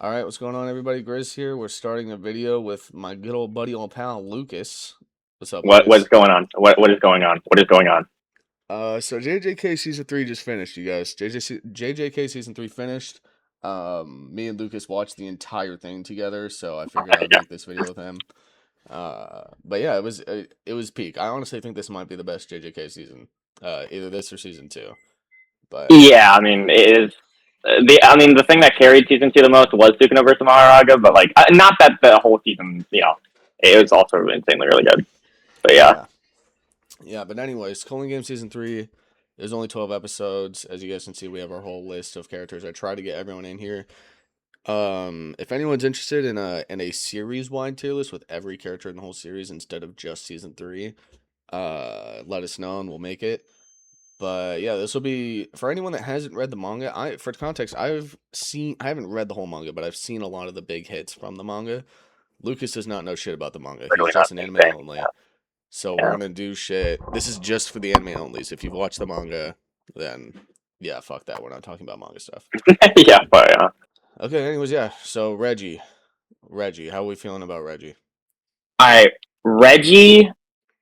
All right, what's going on, everybody? Grizz here. We're starting a video with my good old buddy, old pal, Lucas. What's up, What is Lucas? going on? What is going on? What is going on? So JJK season three just finished, you guys. JJK season three finished. Me and Lucas watched the entire thing together, so I figured I'd Yeah. make this video with him. But yeah, it was peak. I honestly think this might be the best JJK season. Either this or season two. But Yeah, I mean, it is the thing that carried season two the most was Sukuna versus Maharaga, but like, not that the whole season, it was also insanely really good. But yeah, yeah, yeah. But anyways, Colon Game season three. There's only 12 episodes. As you guys can see, we have our whole list of characters. I try to get everyone in here. If anyone's interested in a series wide tier list with every character in the whole series instead of just season three, let us know and we'll make it. But yeah, this will be for anyone that hasn't read the manga. For context, I haven't read the whole manga, but I've seen a lot of the big hits from the manga. Lucas does not know shit about the manga. He's really not just an anime anything. only. So we're Yeah, gonna do shit. This is just for the anime only. So if you've watched the manga, then yeah, fuck that. We're not talking about manga stuff. yeah, but yeah. Okay, anyways, yeah. So Reggie, how are we feeling about Reggie? All right, Reggie.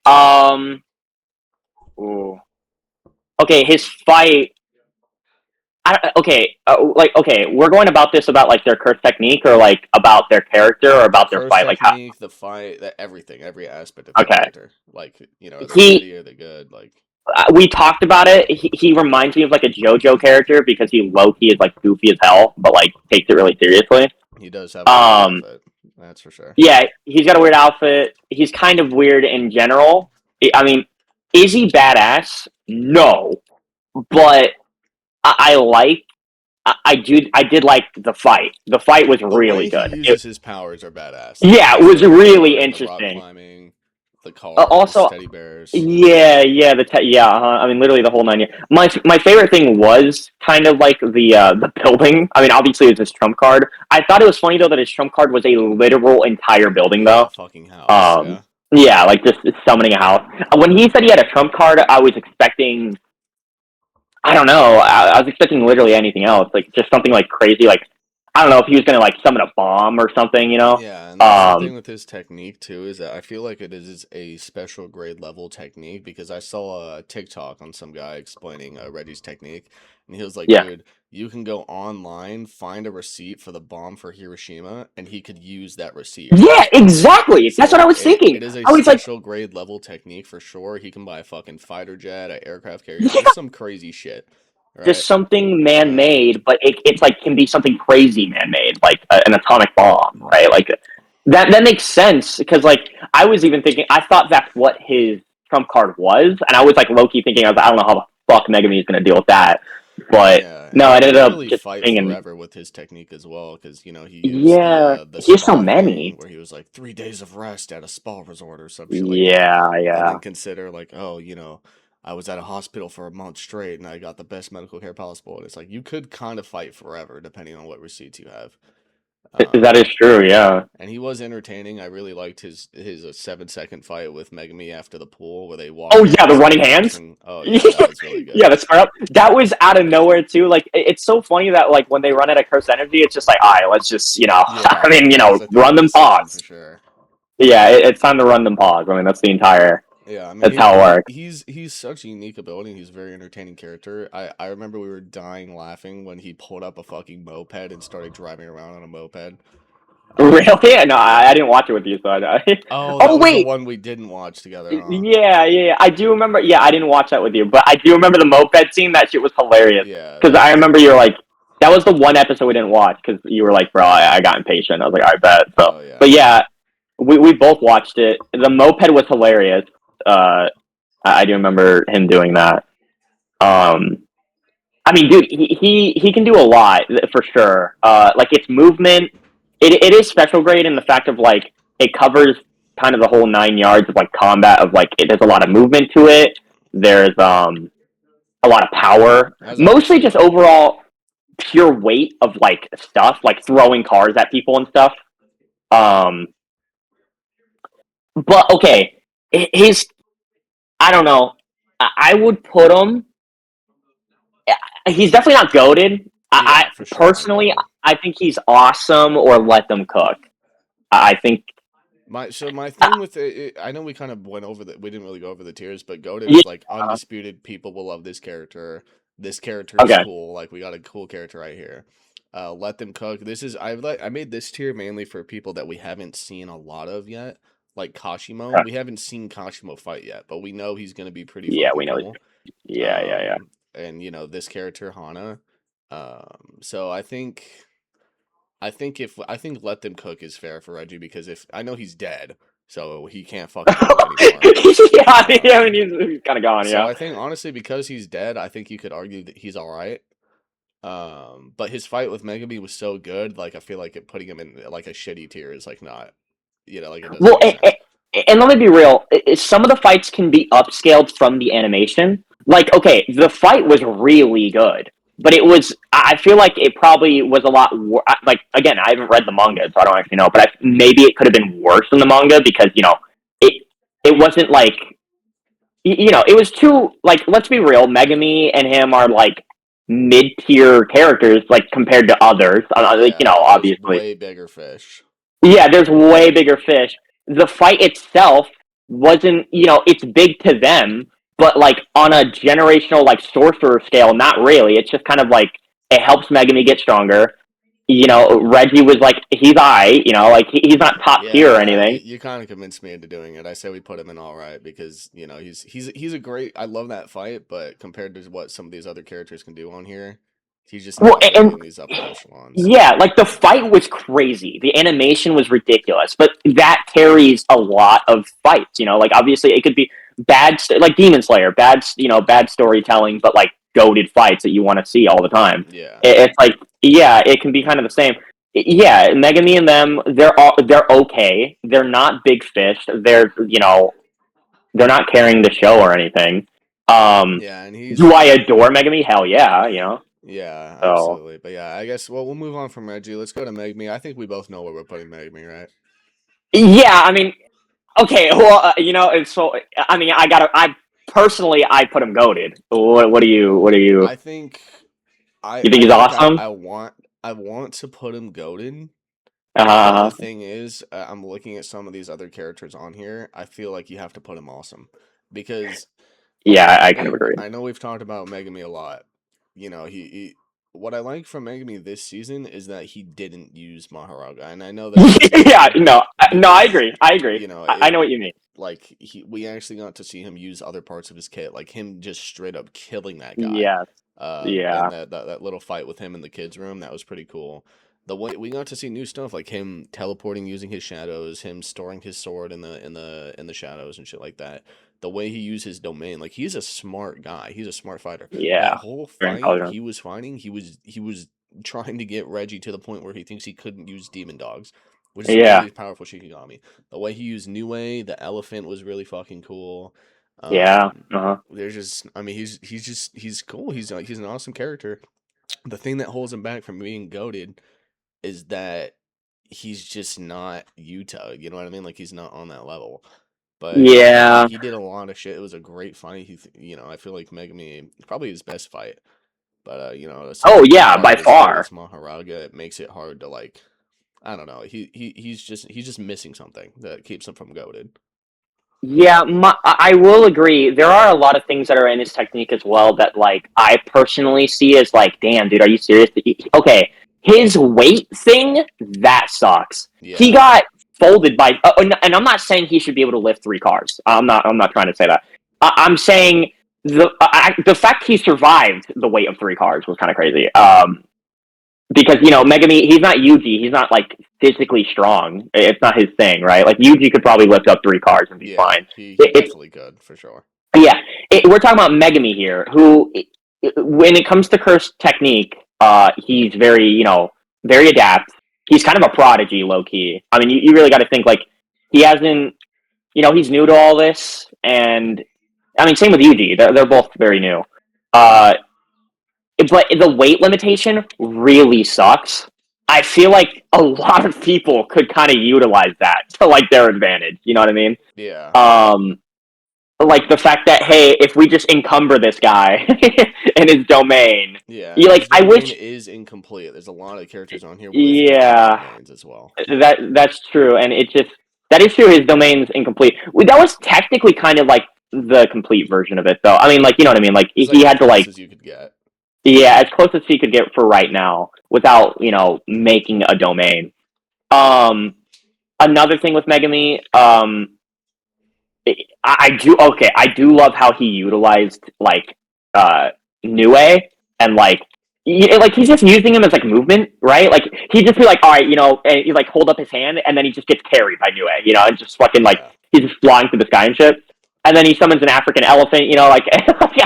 Um, ooh. Okay, his fight. Okay, we're going about this about like their curse technique or like about their character or The about their curse fight. Like how? technique, the fight, that everything, every aspect of the Okay, character. Like, are they he shitty? Are they good? Like, we talked about it. He reminds me of like a JoJo character because he low key is like goofy as hell, but like takes it really seriously. he does have a weird Um, outfit. That's for sure. yeah, he's got a weird outfit. He's kind of weird in general. I mean, is he badass? No, but I like. I did like the fight. The fight was The really way he good. It, uses his powers are badass. Like yeah, it his was really flamethrower, the rock interesting. climbing, the cars, Also, teddy bears. yeah, yeah. I mean, literally the whole 9 years. My favorite thing was kind of like the building. I mean, obviously it's his trump card. I thought it was funny though that his trump card was a literal entire building Yeah, though. a fucking house. Um, Yeah. yeah, like just summoning a house. When he said he had a trump card, I was expecting. I don't know. I was expecting literally anything else, like just something like crazy, like I don't know if he was gonna like summon a bomb or something, you know. Yeah, and that's the thing Um, with his technique too, is that I feel like it is a special grade level technique because I saw a TikTok on some guy explaining Reggie's technique, and he was like, yeah, "Dude, you can go online, find a receipt for the bomb for Hiroshima, and he could use that receipt for yeah, his fight." exactly. So That's what I like, was thinking. it is a I was like, special grade level technique for sure. He can buy a fucking fighter jet, a aircraft carrier, yeah, just some crazy shit, right? just something Um, man-made, but it's like can be something crazy man-made, like an atomic bomb, right? Like that makes sense because like I was even thinking, I thought that's what his trump card was, and I was like low-key thinking, I don't know how the fuck Megami is going to deal with that, but Yeah, no, and I he could ended up literally just fight thinking, forever with his technique as well, because he used the yeah, uh the here's so spa thing many. where he was like 3 days of rest at a spa resort or some shit like that, Yeah, and yeah. then consider like, oh, I was at a hospital for a month straight and I got the best medical care possible, and it's like you could kind of fight forever depending on what receipts you have. That is Um, true. Yeah. and he was entertaining. I really liked his 7 second fight with Megami after the pool where they Oh walked yeah, around the running circles hands. and oh yeah, that was really good. Yeah, the start up. That was out of nowhere too. Like it's so funny that like when they run out of curse energy, it's just like, all right, let's just I Yeah, mean, that was I think run them this season for pause. sure. Yeah, it's time to run them pause. I mean, that's the entire. Yeah, I mean That's how it works. he's such a unique ability. And he's a very entertaining character. I remember we were dying laughing when he pulled up a fucking moped and started driving around on a moped. Really? No, Yeah. I didn't watch it with you, so I. Oh, that Oh was the wait, one we didn't watch together, huh? yeah. I do remember. Yeah, I didn't watch that with you, but I do remember the moped scene. That shit was hilarious Yeah, because that I was remember you're like, that was the one episode we didn't watch because you were like, bro, I got impatient. I was like, I bet. So, oh yeah. but yeah, we both watched it. The moped was hilarious. Uh, I do remember him doing that. Um, I mean, dude, he can do a lot for sure. Like its movement, it is special grade in the fact of like it covers kind of the whole 9 yards of like combat of like there's a lot of movement to it. There's a lot of power, As mostly obviously just like overall pure weight of like stuff, like throwing cars at people and stuff. Um, but okay, his I don't know. I would put him. He's definitely not goaded. yeah, for sure not Personally, goaded. I think he's awesome, or let them cook. I think. My thing with it, I know we kind of went over we didn't really go over the tiers, but goated Yeah. is like undisputed. People will love this character. This character is Okay. cool. Like we got a cool character right here. Let them cook. This is I made this tier mainly for people that we haven't seen a lot of yet, like Kashimo. We haven't seen Kashimo fight yet, but we know he's gonna be pretty Yeah, we fucking know. cool. Yeah, yeah, yeah. And this character Hana. So I think let them cook is fair for Reggie because if I know he's dead, so he can't fucking cook anymore. Yeah, I mean, Um, he's kind of gone. so Yeah. I think honestly because he's dead, I think you could argue that he's all right. But his fight with Megami was so good, like I feel like putting him in like a shitty tier is like not, like it doesn't Well, make sense. and let me be real. Some of the fights can be upscaled from the animation. Like, okay, the fight was really good, but it was. I feel like it probably was a lot. Like, again, I haven't read the manga, so I don't actually know. But maybe it could have been worse than the manga because it wasn't like it was too like. Let's be real. Megami and him are like mid tier characters, like compared to others. Like, Yeah, but there's obviously. way bigger fish. Yeah, there's way bigger fish. The fight itself wasn't, it's big to them, but like on a generational like sorcerer scale, not really. It's just kind of like it helps Megami get stronger. Reggie was like he's like he's not top tier or Yeah, anything. you kind of convinced me into doing it. I say we put him in all right because he's a great. I love that fight, but compared to what some of these other characters can do on here, he's just Well, not really and in these upper echelons. yeah, like the fight was crazy. The animation was ridiculous, but that carries a lot of fights. Like obviously it could be like Demon Slayer, bad storytelling, but like goated fights that you want to see all the time. Yeah, It's like, yeah, it can be kind of the same. Yeah, Megami and them, they're okay. They're not big fish. They're not carrying the show or anything. yeah, and Do I adore Megami? Hell yeah, yeah, So absolutely. But yeah, I guess we'll move on from Reggie. Let's go to Megami. I think we both know where we're putting Megami, right? yeah, I mean, okay, well, it's so. I mean, I personally, I put him goaded. What do you? What do you? I think You I think he's think awesome? I want to put him goaded. But the Uh, thing is, I'm looking at some of these other characters on here. I feel like you have to put him awesome because yeah, I kind of agree. I know we've talked about Megami a lot. He what I like from Megami this season is that he didn't use Maharaga, and I know that's Yeah, stupid no, I because agree. I agree. I it know what you mean. like we actually got to see him use other parts of his kit, like him just straight up killing that guy. Yes, And yeah, that little fight with him in the kids' room, that was pretty cool. The way we got to see new stuff like him teleporting using his shadows, him storing his sword in the shadows and shit like that. The way he used his domain, like he's a smart guy. He's a smart fighter. That yeah. whole Very fight intelligent. he was fighting, he was trying to get Reggie to the point where he thinks he couldn't use demon dogs, which is a Yeah, really powerful Shikigami. The way he used Nue, the elephant was really fucking cool. yeah. Um, Uh-huh. there's just, I mean, he's cool. He's an awesome character. The thing that holds him back from being goaded is that he's just not Yuta. You know what I mean? Like he's not on that level. But Yeah. he did a lot of shit. It was a great fight. I feel like Megami probably his best fight. But Oh someone yeah, by as good far. as Maharaga, it makes it hard to like. I don't know. He's just missing something that keeps him from goaded. Yeah, I will agree. There are a lot of things that are in his technique as well that, like, I personally see as like, damn, dude, are you serious? Okay, his weight thing that sucks. He Yeah, got folded by, and I'm not saying he should be able to lift 3 cars. I'm not. I'm not trying to say that. I'm saying the fact he survived the weight of 3 cars was kind of crazy. Because Megami, he's not Yuji. He's not like physically strong. It's not his thing, right? Like Yuji could probably lift up 3 cars and be yeah. fine. He It's definitely could for sure. yeah. We're talking about Megami here, who, when it comes to curse technique, he's very very adept. He's kind of a prodigy, low key. I mean, you really got to think like he hasn't. He's new to all this, and I mean, same with Yuji. They're both very new. Uh, but the weight limitation really sucks. I feel like a lot of people could kind of utilize that to like their advantage. You know what I mean? Yeah. Um, like the fact that, hey, if we just encumber this guy in his domain, Yeah, you and like his I domain wish. is incomplete. There's a lot of characters on here with complete Yeah, domains as well. that's true, and it just that is true. His domain's incomplete. That was technically kind of like the complete version of it, though. I mean, like you know what I mean. Like It's like he as had to close like as you could get. yeah, as close as he could get for right now without making a domain. Um, Another thing with Megami, I do okay. I do love how he utilized like Nue and like he's just using him as like movement, right? Like he'd just be like, all right, and he like hold up his hand, and then he just gets carried by Nue, and just fucking like Yeah. he's just flying through the sky and shit. And then he summons an African elephant, like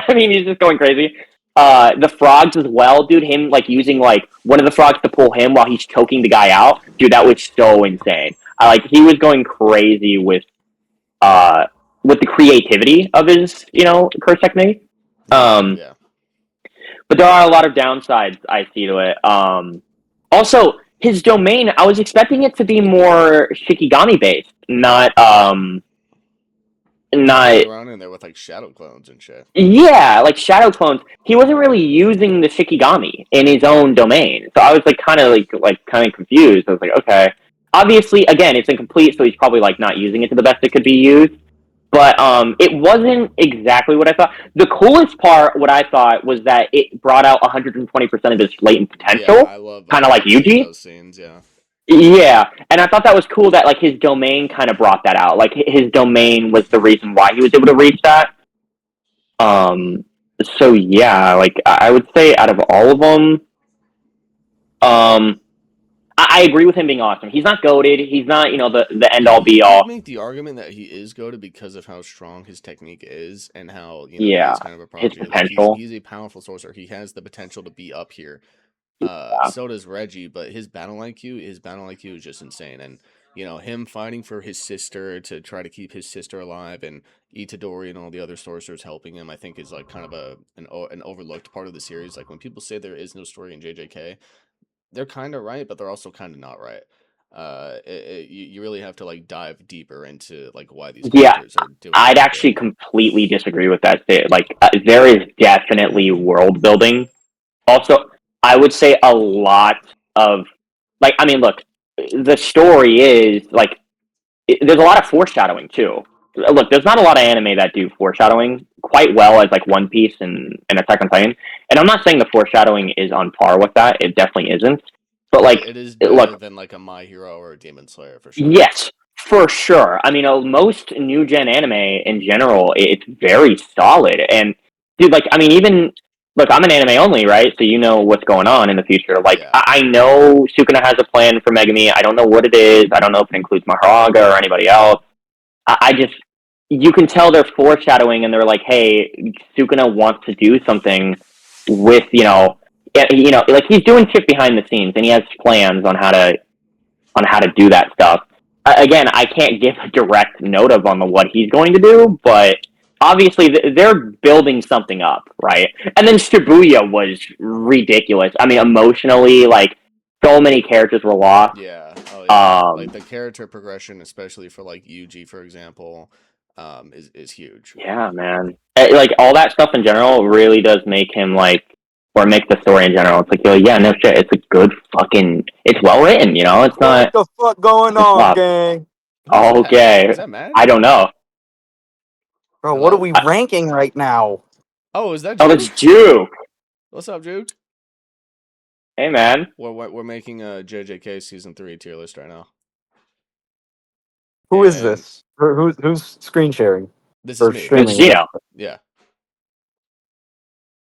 I mean, he's just going crazy. The frogs as well, dude. Him like using like one of the frogs to pull him while he's choking the guy out, dude. That was so insane. I like he was going crazy uh with the creativity of his curse technique. Yeah. Um, Yeah. but there are a lot of downsides I see to it. Also, his domain, I was expecting it to be more Shikigami based, He's not running around in there with like shadow clones and shit. yeah, like shadow clones. He wasn't really using the Shikigami in his own domain, so I was like kind of confused. I was like, okay, obviously, again, it's incomplete, so he's probably like not using it to the best it could be used. But it wasn't exactly what I thought. The coolest part, what I thought, was that it brought out 120% of his latent Yeah, potential, I kind of like love seeing Yuji. those scenes. Yeah. Yeah, and I thought that was cool that like his domain kind of brought that out. Like his domain was the reason why he was able to reach that. Um, so yeah, like I would say out of all of them, um, I agree with him being awesome. He's not goated. He's not the end all You be could all. make the argument that he is goated because of how strong his technique is and how he Yeah, is kind of a his prodigy. Like potential. he's a powerful sorcerer. He has the potential to be up here. Yeah, So does Reggie, but his battle IQ is just insane. And him fighting for his sister to try to keep his sister alive, and Itadori and all the other sorcerers helping him, I think is like kind of an overlooked part of the series. Like when people say there is no story in JJK, they're kind of right, but they're also kind of not right. You really have to like dive deeper into like why these yeah. characters are doing what I'd they're actually doing. completely disagree with that. Like, there is definitely world building. Also, I would say a lot of like. I mean, look, the story is like there's a lot of foreshadowing too. Look, there's not a lot of anime that do foreshadowing quite well as like One Piece and Attack on Titan. And I'm not saying the foreshadowing is on par with that. It definitely isn't. But It, like, it is better look, than like a My Hero or a Demon Slayer for sure. yes, for sure. I mean, most new gen anime in general, it's very solid. And dude, like, I mean, even look, I'm an anime only, right? So you know what's going on in the future. Like, Yeah. I know Sukuna has a plan for Megami. I don't know what it is. I don't know if it includes Maharaga or anybody else. I just you can tell they're foreshadowing, and they're like, hey, Sukuna wants to do something with like he's doing shit behind the scenes, and he has plans on how to do that stuff. Again, I can't give a direct note of on what he's going to do, but obviously they're building something up, right? And then Shibuya was ridiculous. I mean, emotionally, like so many characters were lost. Yeah. Oh yeah. Like Um, the character progression, especially for like Yuji, for example, is huge. yeah, man. Like all that stuff in general really does make him or make the story in general. It's like, yo, yeah, no shit. It's a good fucking. It's well written. It's What not. the fuck going It's on, flop. gang? Who's that? Okay, Is that Matt? I don't know. Bro, what are Hello? we ranking right now? Oh, is that Oh, it's Juke? Juke. What's up, Juke? Hey, man. We're making a JJK season 3 tier list right now, Who is and this? Who's screen sharing this is or me. It's streaming? Whatever. Gino. Yeah,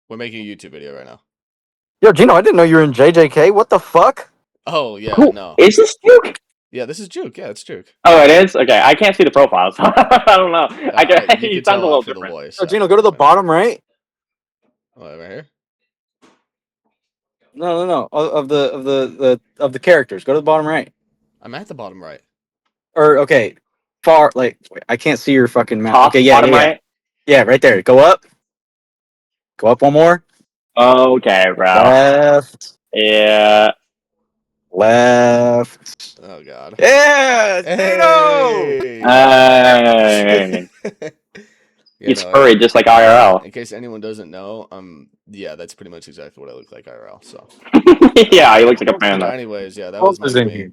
we're making a YouTube video right now. Yo, Gino, I didn't know you were in JJK. What the fuck? Oh yeah, Who no, is this Juke? yeah, this is Juke. Yeah, it's Juke. Oh, it is. Okay, I can't see the profile, so I don't know. You He could sounds a tell little after the different. voice. Yo, Gino, After go the to the voice. bottom right. Oh, right here. No. Of the characters. Go to the bottom right. I'm at the bottom right. Or okay, far like wait, I can't see your fucking map. Top, Okay, yeah, yeah, bottom yeah, right. yeah, right there. Go up. Go up one more. Okay, bro. Left. Yeah. Left. Oh God. Yeah, Gino. Hey. Hey. You He's know, furry, just like IRL. in case anyone doesn't know, yeah, that's pretty much exactly what I look like IRL. So, Yeah, he looks like a but panda. anyways, yeah, that Who was else is in Megami. here?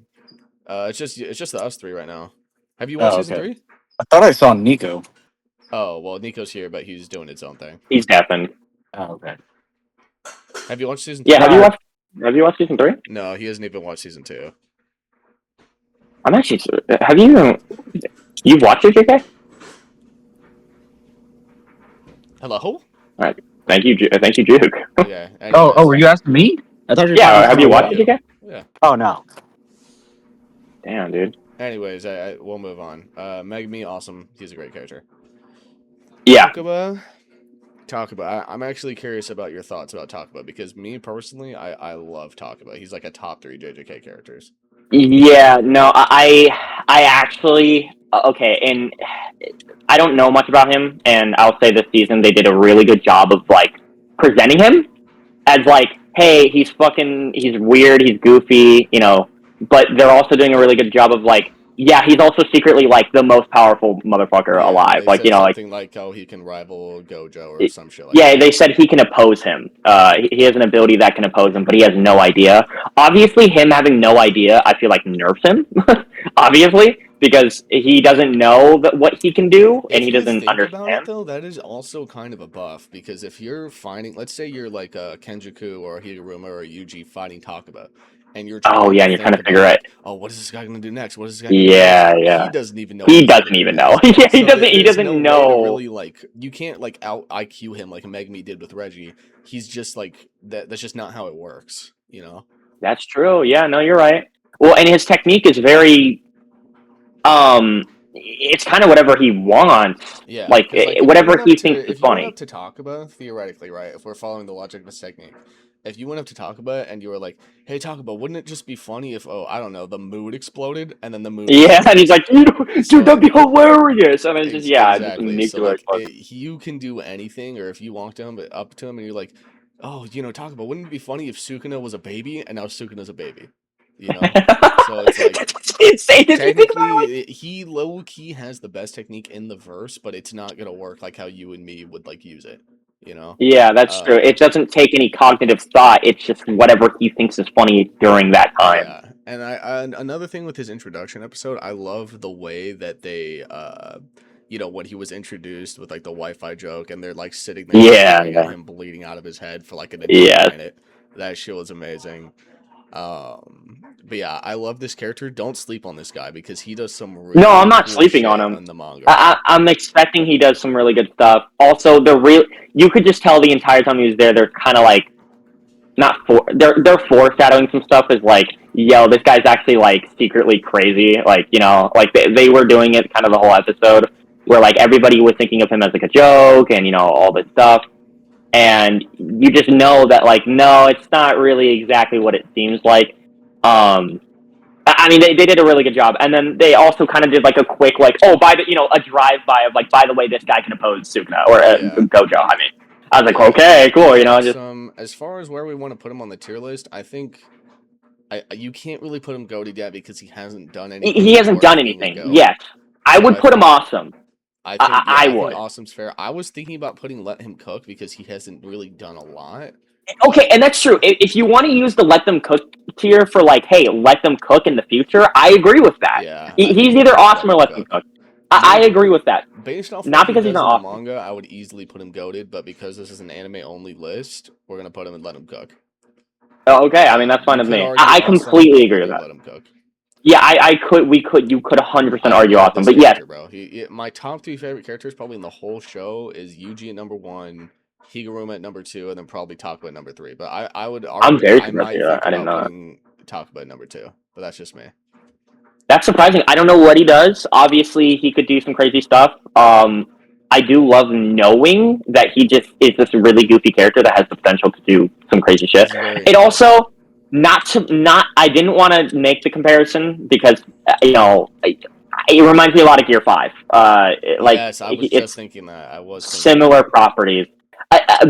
It's just the us three right now. Have you watched Oh, season okay. 3? I thought I saw Nico. Oh, well, Nico's here, but he's doing its own thing. He's deafened. Oh, okay. Have you watched season 3? Yeah, have you watched season 3? No, he hasn't even watched season 2. I'm actually. Have you? You've watched it, JK? Hello? All right. Thank you, Juke. Okay. Oh, Anyways. were you asking me? I thought you were Yeah, talking have to you someone watched else. it, JK? Yeah. Oh no. Damn, dude. Anyways, we'll move on. Megami, awesome. He's a great character. Yeah. Takaba. I'm actually curious about your thoughts about Takaba because me personally, I love Takaba. He's like a top 3 JJK characters. Yeah. No, I actually. Okay, and I don't know much about him, and I'll say this season they did a really good job of like presenting him as like, hey, he's weird, he's goofy, but they're also doing a really good job of like, yeah, he's also secretly like the most powerful motherfucker Yeah, alive. they Like, said something like how he can rival Gojo or some shit like yeah, that. they said he can oppose him. He has an ability that can oppose him, but he has no idea. Obviously, him having no idea, I feel like nerfs him. Obviously, because he doesn't know what he can do, and he doesn't Think about it understand. though, that is also kind of a buff because if you're fighting, let's say you're like a Kenjaku or a Higuruma or a Yuji fighting Takaba, and you're trying Oh yeah, to and you're trying think to figure about it. like, oh, what is this guy gonna do next? What is this guy gonna do Yeah, next? yeah. He doesn't even know. He What he's doesn't gonna do even know. next. Yeah, he So doesn't. He there's doesn't no way to know. really like. You can't like out IQ him like Megami did with Reggie. He's just like that. That's just not how it works. You know. That's true. Yeah, no, you're right. Well, and his technique is very it's kind of whatever he wants. Yeah, Like because like whatever he thinks is if you went funny. up to Takaba, theoretically, right? If we're following the logic of this technique, if you went up to Takaba and you were like, "Hey, Takaba, wouldn't it just be funny if I don't know, the mood exploded and then the mood Yeah, and he's like, dude, So, that'd be hilarious. And it's just just exactly. So nuclear like explosion. you can do anything, or if you walk down up to him and you're like, "Oh, Takaba, wouldn't it be funny if Sukuna was a baby and now Sukuna's a baby?" You know. So it's like That's insane. If you think about it. technically, he low key has the best technique in the verse, but it's not gonna work like how you and me would like use it. You know. Yeah, that's true. It doesn't take any cognitive thought. It's just whatever he thinks is funny during that time. Yeah, and another thing with his introduction episode, I love the way that they when he was introduced with like the Wi-Fi joke, and they're like sitting there staring at him bleeding out of his head for like an entire minute. That shit was amazing. But yeah, I love this character. Don't sleep on this guy because he does some really No, I'm not cool sleeping shit on him. in the manga. I'm expecting he does some really good stuff. Also, you could just tell the entire time he was there. They're kind of like they're foreshadowing some stuff. Is like, yo, this guy's actually like secretly crazy. Like like they were doing it kind of the whole episode where like everybody was thinking of him as like a joke and all this stuff. And you just know that like no, it's not really exactly what it seems like. I mean, they did a really good job, and then they also kind of did like a quick like, oh, a drive by of like, by the way, this guy can oppose Sukuna or Gojo. I mean, I was like, okay, cool, just as far as where we want to put him on the tier list, I think you can't really put him goated yet because he hasn't done anything. He hasn't done anything yet. I would put him awesome. I would. think awesome's fair. I was thinking about putting Let Him Cook because he hasn't really done a lot. Okay, and that's true. If you want to use the Let Them Cook tier for like, hey, let them cook in the future, I agree with that. Yeah, he's either awesome or let them cook. I agree with that. Based off not because he's not awesome. Manga, I would easily put him goated, but because this is an anime only list, we're gonna put him and Let Him Cook. Oh, okay, I mean that's fine with me. I completely agree with that. Let Him Cook. Yeah, you could 100% argue awesome, but yeah, bro. My top 3 favorite characters probably in the whole show is Yuji at number 1, Higuruma at number 2, and then probably Takaba at number 3. But I would argue I'm very I might think I didn't about know putting Takaba at number 2, but that's just me. That's surprising. I don't know what he does. Obviously, he could do some crazy stuff. I do love knowing that he just is this really goofy character that has the potential to do some crazy shit. It also I didn't want to make the comparison because it reminds me a lot of Gear 5. Yes, I was just thinking that. I was thinking similar properties.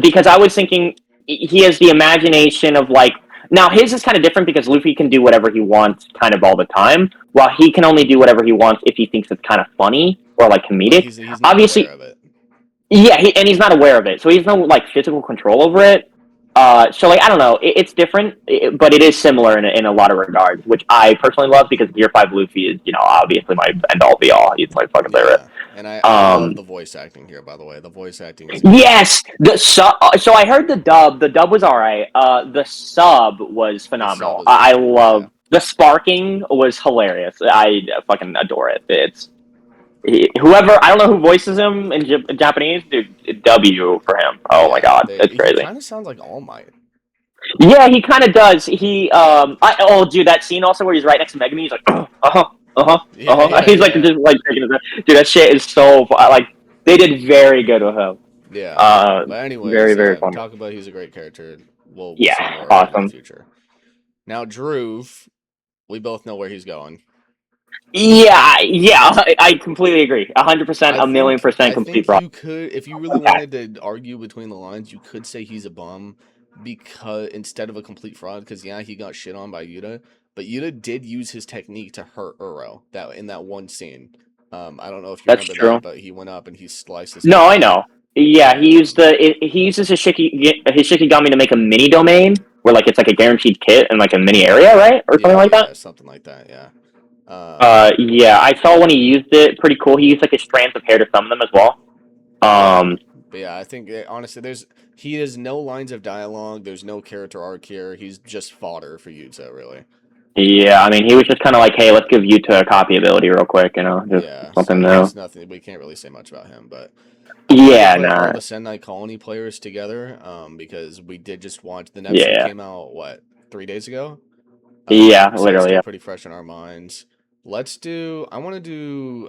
Because I was thinking he has the imagination of like. Now his is kind of different because Luffy can do whatever he wants kind of all the time, while he can only do whatever he wants if he thinks it's kind of funny or like comedic. He's Obviously, aware of it. Yeah, and he's not aware of it, so he has no like physical control over it. So like I don't know, it's different, but it is similar in a lot of regards, which I personally love because Gear 5 Luffy is obviously my end all be all. He's my fucking favorite. Yeah, and I love Um, the voice acting here. By the way, the voice acting is incredible. yes, so I heard the dub. The dub was all right. The sub was The sub phenomenal. is I great. Yeah. love the sparking was hilarious. I fucking adore it. Whoever I don't know who voices him in Japanese, dude. W for him. Oh my Yeah, god, it's he crazy. kind of sounds like All Might. Yeah, he kind of does. Oh, dude, that scene also where he's right next to Megami. He's like, Yeah, yeah, He's like yeah, just like dude, that shit is so like they did very good with him. yeah. But Very anyways, very funny. talk about he's a great character. We'll see Yeah, more of him in the awesome. future. Now, Drew, we both know where he's going. Yeah, yeah, I completely agree. 100%, I a million think percent I complete think fraud. you could, if you really Okay. wanted to argue between the lines, you could say he's a bum because instead of a complete fraud, because yeah, he got shit on by Yuta, but Yuta did use his technique to hurt Uro that in that one scene. I don't know if you That's remember that, true. but he went up and he sliced his head No, I off. know. Yeah, Um, he uses his Shikigami to make a mini domain where like it's like a guaranteed kit in like a mini area, right, or something yeah, like that. yeah, something like that. Yeah. Um, Yeah, I saw when he used it. Pretty cool. He used like his strands of hair to summon them as well. yeah, Um, but yeah, I think honestly, he has no lines of dialogue. There's no character arc here. He's just fodder for Yuta, really. yeah, I mean, he was just kind of like, hey, let's give you to a copy ability real quick, just Yeah, something so new. there's nothing we can't really say much about him, but I wanted to Yeah, put all nah, the Sentai Colony players together, because we did just watch the episode yeah, came out what 3 days ago, yeah, so it's literally, still yeah. pretty fresh in our minds. I want to do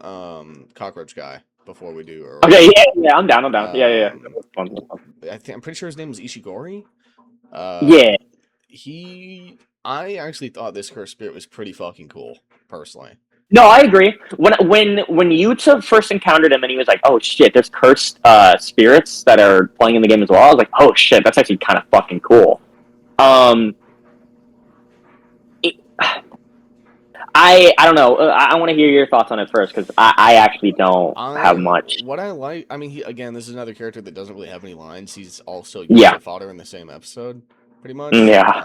Cockroach Guy before we do Earl. Okay, yeah, yeah, I'm down, Yeah, yeah, yeah. Um, I'm pretty sure his name was Ishigori. Uh, Yeah. I actually thought this cursed spirit was pretty fucking cool, personally. No, I agree. When Yuta first encountered him and he was like, "Oh shit, there's cursed spirits that are playing in the game as well," I was like, "Oh shit, that's actually kind of fucking cool." Um, it, I don't know. I want to hear your thoughts on it first because I actually don't have much. What I like, I mean, again, this is another character that doesn't really have any lines. He's also used Yeah, to fodder in the same episode, pretty much. yeah,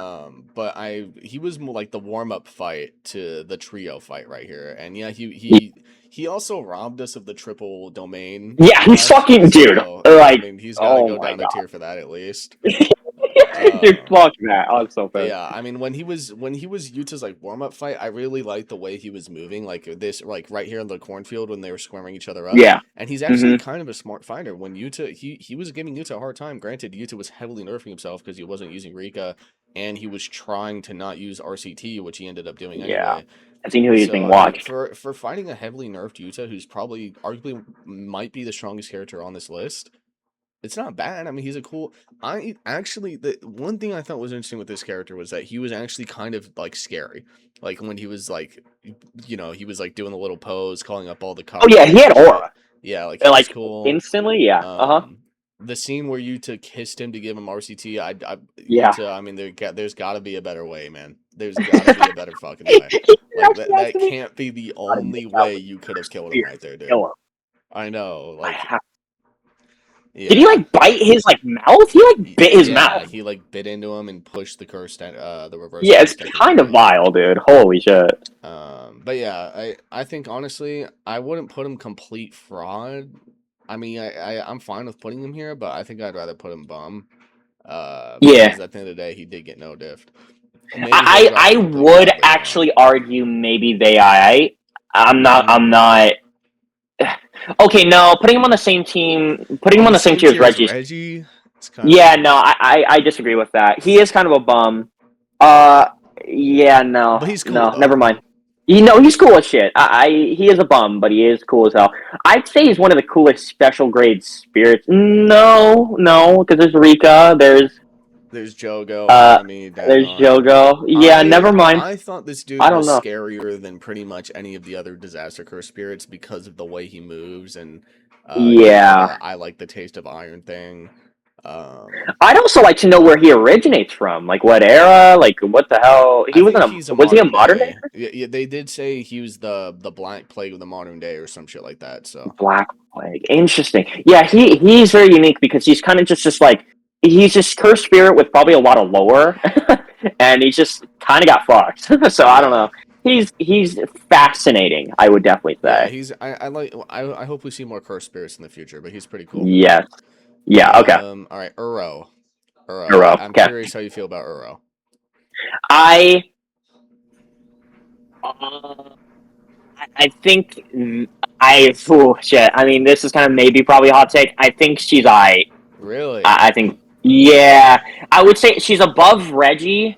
But he was more like the warm up fight to the trio fight right here, and yeah, he also robbed us of the triple domain yeah. He's match. fucking dude. So yeah, I Like, mean, he's got to oh go my down a god, tier for that at least. dude, Um, fuck that. I was so but pissed. yeah, I mean when he was Yuta's like warm up fight, I really liked the way he was moving, like this, like right here in the cornfield when they were squaring each other up. Yeah. And he's actually Hmm. kind of a smart fighter. When Yuta, he was giving Yuta a hard time. Granted, Yuta was heavily nerfing himself because he wasn't using Rika, and he was trying to not use RCT, which he ended up doing Yeah, anyway. as he knew he was So being I mean, watched. for fighting a heavily nerfed Yuta, who's probably arguably might be the strongest character on this list, it's not bad. I mean, he's a cool. I actually the one thing I thought was interesting with this character was that he was actually kind of like scary. Like when he was like, he was like doing the little pose, calling up all the Oh yeah, he cockroaches had and shit. aura. Yeah, like he was Like cool. instantly. Yeah. Uh huh. Um, the scene where Yuta kissed him to give him RCT, Yeah. Yuta. I mean, there's got to be a better way, man. There's got to be a better fucking way. Like that can't be the only way you could have killed him right there, dude. Kill him. I know, I like, Did he yeah. like bite his like mouth? He like bit his Yeah, mouth. he like bit into him and pushed the the reverse Yeah, it's curse technique kind of away. vile, dude. Holy shit. But yeah, I think honestly, I wouldn't put him complete fraud. I mean, I'm fine with putting him here, but I think I'd rather put him bum. Yeah, Because at the end of the day, he did get no diffed. Maybe he'll drop I a complete would fraud later on. actually argue maybe they I. Mhm. I'm not. Okay, no, putting him on the same team, putting him on the same tier as Reggie. Reggie, it's kind Yeah, of. no, I disagree with that. He is kind of a bum. Yeah, But no, he's cool no, never though. mind. You know, he's cool as shit. He is a bum, but he is cool as hell. I'd say he's one of the coolest special grade spirits. No, because there's Rika, There's Jogo, uh, Hanami, there's Dagon. Jogo. Yeah, never mind. I thought this I dude don't was know. scarier than pretty much any of the other disaster curse spirits because of the way he moves and Yeah, I like the taste of iron thing. I'd also like to know where he originates from. Like what era? Like what the hell? I think he's a Was he a modern modern day? day. Yeah, they did say he was the Black Plague of the modern day or some shit like that. So Black Like, interesting. Yeah, he's very unique because he's kind of just like he's just cursed spirit with probably a lot of lore, and he's just kind of got fucked. So I don't Yeah. know. He's fascinating. I would definitely Yeah, say. he's I like I hope we see more cursed spirits in the future, but he's pretty cool. Yes. Yeah. Okay. All right, Uro. Uro. Hero. I'm Okay. curious how you feel about Uro. I uh, I think oh shit. I mean, this is kind of maybe probably a hot take. I think she's Really? I think yeah. I would say she's above Reggie.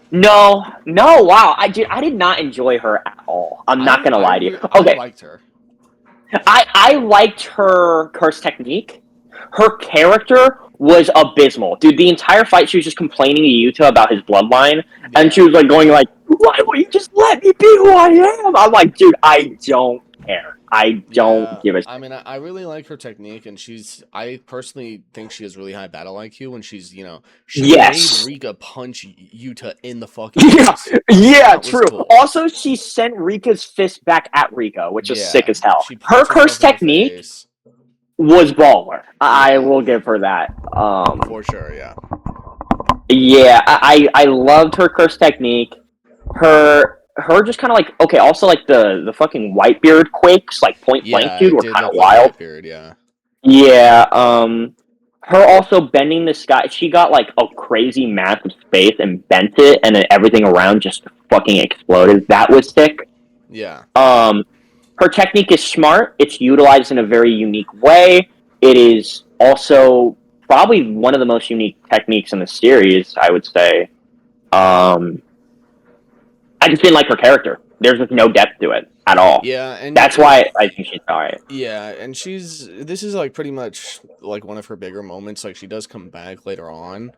No, no, wow. I did not enjoy her at all. I'm not gonna lie to you. I Okay, liked her. I liked her curse technique. Her character was abysmal, dude. The entire fight, she was just complaining to Yuta about his bloodline, and she Yeah. was like going like, "Why won't you just let me be who I am?" I'm like, dude, I don't care. I don't Yeah, give a I shit. mean, I really like her technique, and I personally think she has really high battle IQ, and she made Yes. Rika punch Yuta in the fucking Yeah, face. yeah, That was true. cool. Also, she sent Rika's fist back at Rika, which was sick Yeah, as hell. she Her punched curse herself in the technique face. was baller. I Yeah, will give her that. for sure, yeah. Yeah, I loved her curse technique. Her just kind of like okay. Also, like the fucking Whitebeard quakes, like point blank, Yeah, dude, it were did kind of look like wild. Whitebeard, yeah. Yeah. Her also bending the sky. She got like a crazy massive space and bent it, and then everything around just fucking exploded. That was sick. Yeah. Um, her technique is smart. It's utilized in a very unique way. It is also probably one of the most unique techniques in the series, I would say. Um, I just didn't like her character. There's just no depth to it at all. Yeah, and That's why I think she's alright. yeah, and this is like pretty much like one of her bigger moments. Like she does come back later on.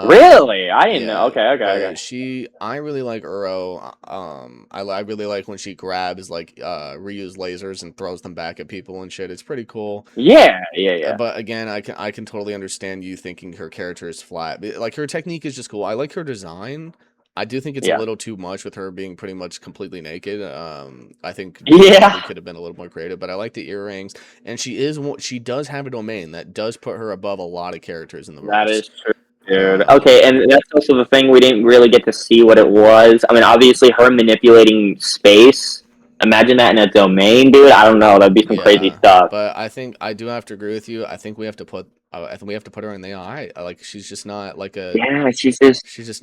Really? I didn't know. Yeah, Okay, okay, okay. but I really like Uro. I really like when she grabs like Ryu's lasers and throws them back at people and shit. It's pretty cool. Yeah, yeah, yeah. But again, I can totally understand you thinking her character is flat. Like her technique is just cool. I like her design. I do think it's a Yeah. little too much with her being pretty much completely naked. I think they Yeah. probably could have been a little more creative, but I like the earrings, and she does have a domain that does put her above a lot of characters in the That verse. is true, dude. Okay, Um, and that's also the thing we didn't really get to see what it was. I mean, obviously, her manipulating space. Imagine that in a domain, dude. I don't know. That'd be some crazy yeah, stuff. but I think I do have to agree with you. I think we have to put I think we have to put her in the AI. Like she's just not like a Yeah, she's just she's just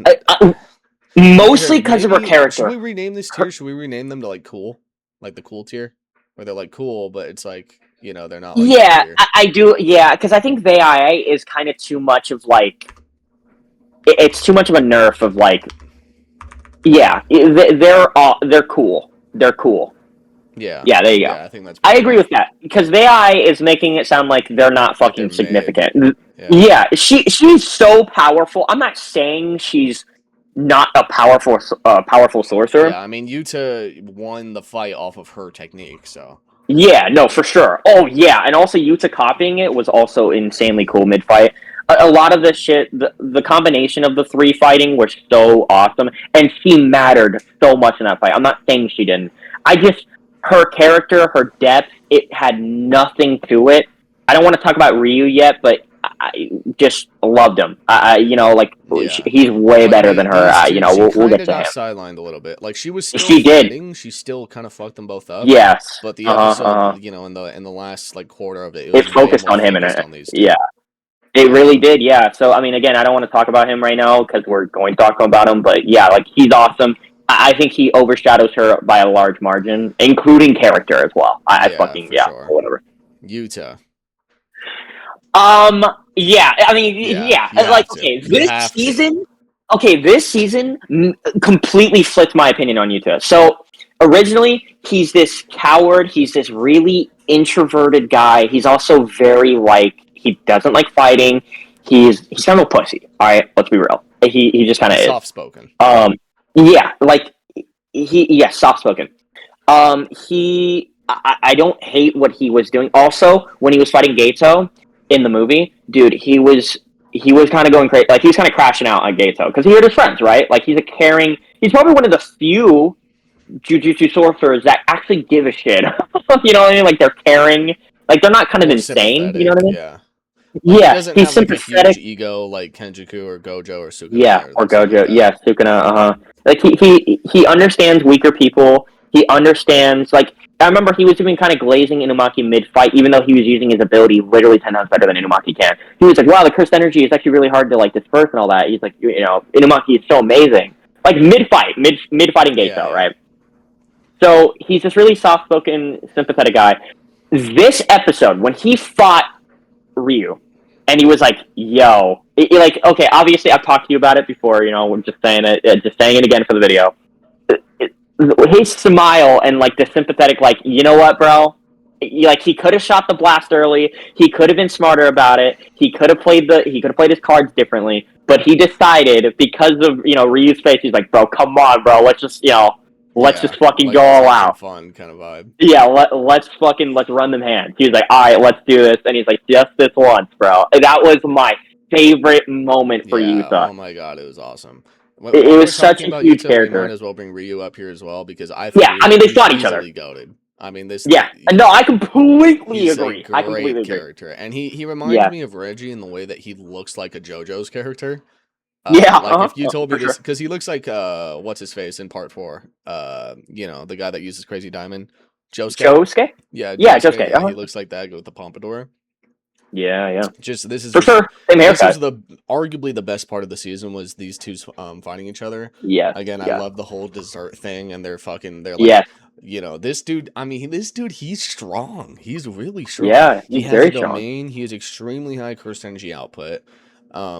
mostly here. because of her Maybe should we character. rename this tier? Should we rename them to like cool, like the cool tier, where they're like cool, but it's like they're not like top Yeah, tier. I do. Yeah, because I think VIA is kind of too much of like it's too much of a nerf of like yeah they're cool. They're cool. Yeah, Yeah, there you go. I think that's I pretty agree good. with that because VI is making it sound like they're not Like they're fucking mid. significant. Yeah. Yeah, she's so powerful. I'm not saying she's not a powerful sorcerer. Yeah, I mean, Yuta won the fight off of her technique, so. Yeah, no, for sure. Oh yeah, and also Yuta copying it was also insanely cool mid fight. A lot of the shit, the combination of the three fighting was so awesome, and she mattered so much in that fight. I'm not saying she didn't. I just her character, her depth, it had nothing to it. I don't want to talk about Ryu yet, but I just loved him. Like Yeah. he's way Like better than her. these two, she We'll kind get of to got him. sidelined a little bit. Like she was still She did. fighting, she still kind of fucked them both up. Yes. But the Uh huh. episode, Uh huh. In the last like quarter of it, it It was way focused more on him and focused it. on these Yeah. two. It really did, yeah. So, I mean, again, I don't want to talk about him right now because we're going to talk about him, but yeah, like, he's awesome. I think he overshadows her by a large margin, including character as well. I Yeah, fucking, for yeah, sure. whatever. Yuta. Yeah, I mean, Yeah, yeah, you have like, to. You have to. this season completely flipped my opinion on Yuta. So, originally, he's this coward, he's this really introverted guy. He's also very, like, he doesn't like fighting. He's kind of a pussy, alright? Let's be real. He just kind of is. Soft spoken. Yeah, like, yeah, soft spoken. I don't hate what he was doing. Also, when he was fighting Gato in the movie, dude, he was kind of going crazy. Like, he was kind of crashing out on Gato because he hurt his friends, right? Like, he's probably one of the few Jujutsu sorcerers that actually give a shit. You know what I mean? Like, they're caring. Like they're not kind of More insane. You know what I sympathetic, mean? yeah. Like he Yeah, doesn't he's have like a huge sympathetic. ego like Kenjiku or Gojo or Yeah, Sukuna or or something like Gojo. that. Yeah, Sukuna. Like he understands weaker people. He understands. Like I remember he was even kind of glazing Inumaki mid fight, even though he was using his ability literally 10 times better than Inumaki can. He was like, "Wow, the cursed energy is actually really hard to like disperse and all that." He's like, you know, Inumaki is so amazing. Like mid fight, mid fighting Yeah, Geisho, yeah. right? So he's this really soft spoken, sympathetic guy. This episode, when he fought Ryu, and he was like, "Yo," like, okay, obviously I've talked to you about it before. You know, I'm just saying it, just saying it again for the video. His smile and like the sympathetic, like, you know what, bro? Like he could have shot the blast early. He could have been smarter about it. He could have played his cards differently. But he decided because of Ryu's face. He's like, bro, come on, bro. Let's Yeah, just fucking like go let's all have some out. fun kind of vibe. Yeah, let's run them hands. He was like, all right, let's do this, and he's like, just this once, bro. And that was my favorite moment for Yeah, Yuta. oh my god, it was awesome. It While we're was such talking a about huge Yuta, we might character. as well bring Ryu up here as well because I think Yeah, I mean they he's fought each other. easily goated. I mean Yeah, no, I completely he's a agree. I completely great agree. character, and he reminds Yeah, me of Reggie in the way that he looks like a JoJo's character. yeah, Like if you oh, told me for this, sure. because he looks like what's his face in part 4? The guy that uses crazy diamond, Josuke. Josuke? Yeah, Yeah, Josuke. Josuke. Yeah, he looks like that with the pompadour. Yeah, yeah, Just for sure. Same this haircut. was the arguably the best part of the season was these two fighting each other. Yes, Again, I yeah, love the whole dessert thing, and they're like, yes, this dude. I mean, this dude, he's strong. He's really strong. yeah. He He's has a very strong. domain. He has extremely high cursed energy output.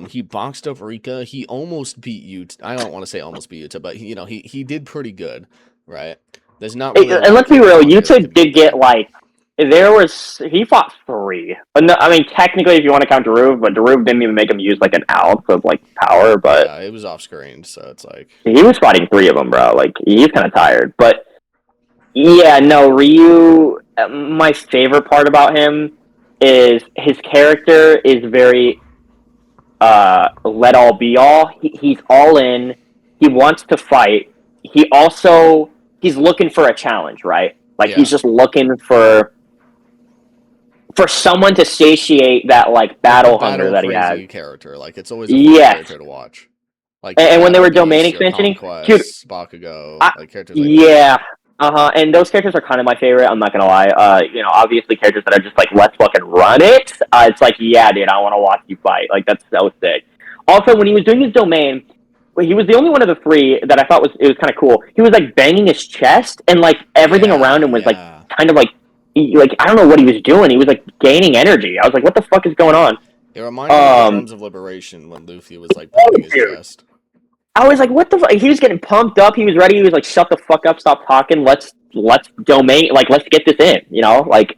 He boxed up Rika. He almost beat Yuta. I don't want to say almost beat Yuta, but he did pretty good, right? There's not really a And lot of let's be characters real, on here that Yuta could beat did get that. like he fought 3. But no, I mean technically if you want to count Daruv, but Daruv didn't even make him use like an ounce of like power, but Yeah, it was off screen, so it's like, he was fighting 3 of them, bro. Like he's kind of tired, but yeah, no, Ryu. My favorite part about him is his character is very let all be all. He's all in. He wants to fight. He's looking for a challenge, right? Like he's yeah. just looking for someone to satiate that like Like a battle hunger battle that he has. crazy character. Like it's always a fun Yes, character to watch. Like your and when they Battle were domain Beast, your expansioning, dude, Conquest, Bakugo, I, like characters like that. yeah, and those characters are kind of my favorite. I'm not gonna lie. Obviously characters that are just like let's fucking run it. It's like yeah, dude, I want to watch you fight. Like that's so sick. Also, when he was doing his domain, he was the only one of the 3 that I thought was kind of cool. He was like banging his chest, and like everything Yeah, around him was like yeah. kind of like I don't know what he was doing. He was like gaining energy. I was like, what the fuck is going on? It reminded me of the Drums of Liberation when Luffy was like pounding his Dude. chest. I was like, what the fuck? He was getting pumped up. He was ready. He was like, shut the fuck up, stop talking. Let's domain, like, let's get this in, like,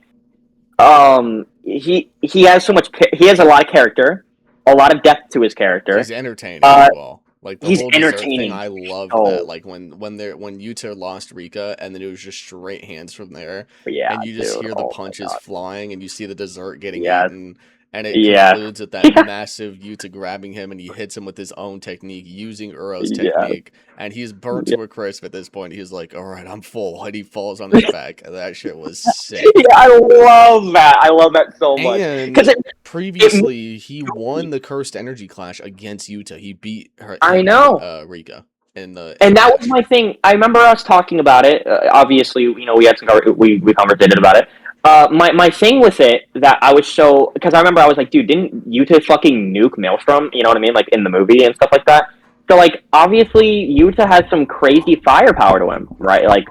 he has so much, he has a lot of character, a lot of depth to his character. He's entertaining as well. Like the He's whole dessert thing, entertaining. I loved Oh, that. Like when Yuta lost Rika, and then it was just straight hands from there, yeah, and you just dude. hear the Oh my punches god. flying, and you see the dessert getting Yes. eaten, and it Yes. concludes with that massive Yuta grabbing him, and he hits him with his own technique, using Uro's Yes. technique, and he's burnt to a crisp at this point. He's like, "All right, I'm full," and he falls on his back, and that shit was sick. Yeah, I love that. I love that so much. Because And previously, he won the cursed energy clash against Yuta. He beat I know. Rika in the And that match. was my thing. I remember us talking about it. Obviously, we had some we conversated about it. My thing with it that I was so because I remember I was like, dude, didn't Yuta fucking nuke Maelstrom? You know what I mean? Like in the movie and stuff like that. So like obviously Yuta has some crazy firepower to him, right? Like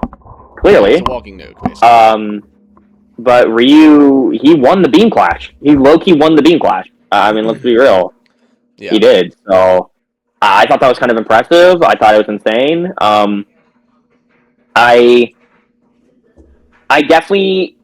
clearly. He's a walking nuke, basically. But Ryu, he won the Beam Clash. He low-key won the Beam Clash. I mean, let's be real. Yeah. He did. So I thought that was kind of impressive. I thought it was insane. I definitely